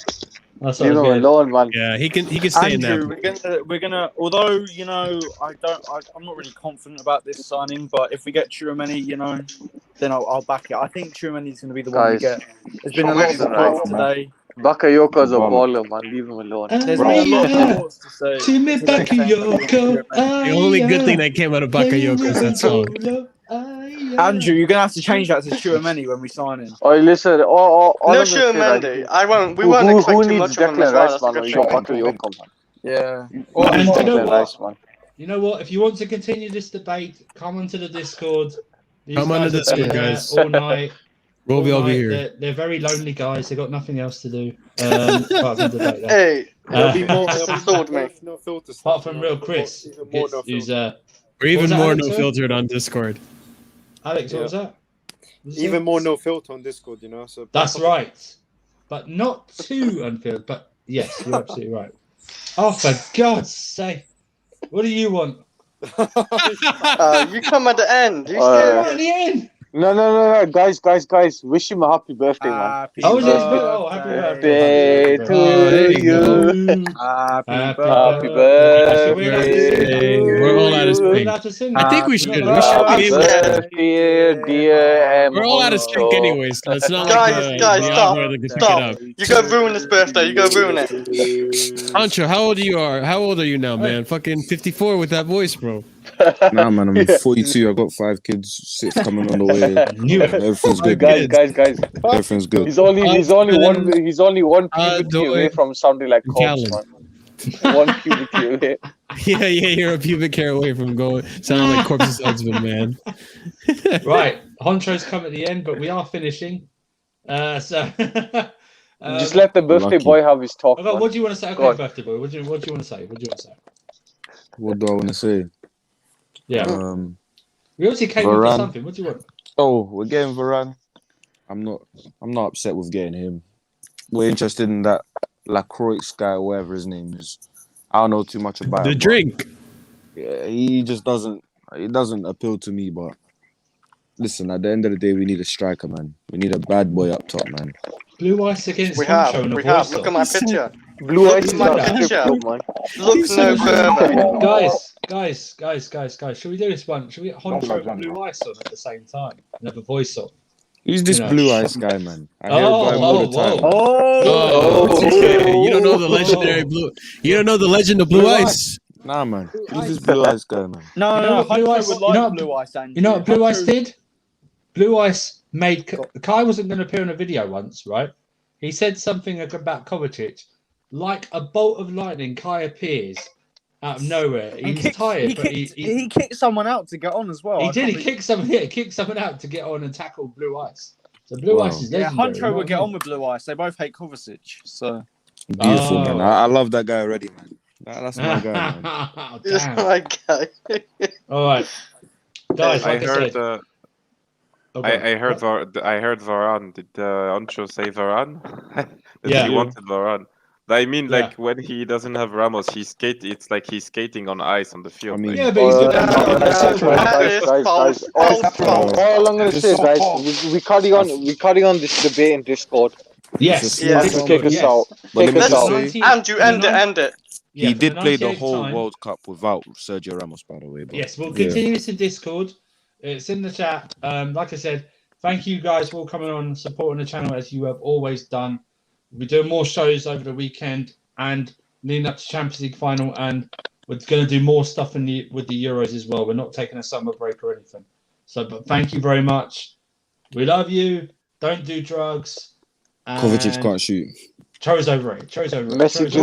Leave him alone, man. Yeah, he can stay Andrew, in there. We're gonna. Although I'm not really confident about this signing, but if we get Tchouaméni, then I'll back it. I think Tchouaméni's going to be the one we get. There's been a lot of support today. Bakayoko's a baller, man. Leave him alone. There's been a lot of reports to say. The only good thing that came out of Bakayoko is that song. Andrew, you're gonna have to change that to Tchouaméni when we sign him. Oh, listen. No Tchouaméni. I won't. We won't expect too much from him. Bakayoko, man. Yeah. You know what? If you want to continue this debate, come onto the Discord. Come on to the Discord, guys. All night. We'll be over here. They're very lonely guys. They've got nothing else to do. Apart from debate. Hey, apart from real Chris, who's we're even more no filtered on Discord. Alex, what was that? Even more no filter on Discord, So that's right, but not too unfiltered. But yes, you're absolutely right. Oh, for God's sake! What do you want? You come at the end. You at the end. No, guys. Wish him a happy birthday, man. Happy birthday to you. Happy birthday. We're all out of sync. I think we should. We should be able to. Dear We're all out of sync anyway, so it's not guys, like stop. Stop. You go ruin this birthday. You go ruin it. Ancho, how old are you now, man? Fucking 54 with that voice, bro. Nah, man, I'm 42. I got 5 kids, 6 coming on the way. Everything's good. Guys. Everything's good. He's only one puberty away from sounding like Cobbs, man. One puberty away. Yeah, you're a pubic hair away from sounding like Corpse's husband, man. Right, Honcho's come at the end, but we are finishing. So just let the birthday boy have his talk. Okay, what do you want to say? Okay, birthday boy. What do you want to say? What do I want to say? Yeah. We obviously came in for something. What do you want? Oh, we're getting Varane. I'm not upset with getting him. We're interested in that Lacroix guy, or whatever his name is. I don't know too much about the him, drink. Yeah, he just doesn't. It doesn't appeal to me. But listen, at the end of the day, we need a striker, man. We need a bad boy up top, man. Blue ice against We have. Look at my picture. Blue ice Look at my picture. Look no further. Guys. Should we do this one? Should we get Honcho and Blue Ice on at the same time and have a voice on? Who's this blue ice guy, man? I hear about him all the time. You don't know the legendary blue. You don't know the legend of Blue Ice. Nah, man. Who's this blue ice guy, man? No, Blue Ice would like Blue Ice. You know what Blue Ice did? Blue Ice made Kai wasn't going to appear in a video once, right? He said something about Kovacic. Like a bolt of lightning, Kai appears out of nowhere. He kicked someone out to get on as well. He did. He kicked someone out to get on and tackle Blue Ice. So Blue Ice is legendary. Honcho would get on with Blue Ice. They both hate Kovacic. So beautiful, man. I love that guy already, man. That's my guy, man. That's my guy. All right, guys. I heard Varane. Did Ancho say Varane? He wanted Varane. I mean, like when he doesn't have Ramos, it's like he's skating on ice on the field. I mean, yeah, but he's doing guys. All I'm gonna say, guys, we carry on this debate in Discord. Yes. Take us out. Andrew, end it. He did play the whole World Cup without Sergio Ramos, by the way. But, yes, we'll continue this in Discord. It's in the chat. Like I said, thank you guys for coming on and supporting the channel as you have always done. We're doing more shows over the weekend and leading up to Champions League final, and we're going to do more stuff with the Euros as well. We're not taking a summer break or anything. So, but thank you very much. We love you. Don't do drugs. Kovacic can't shoot. Cho's over it. Message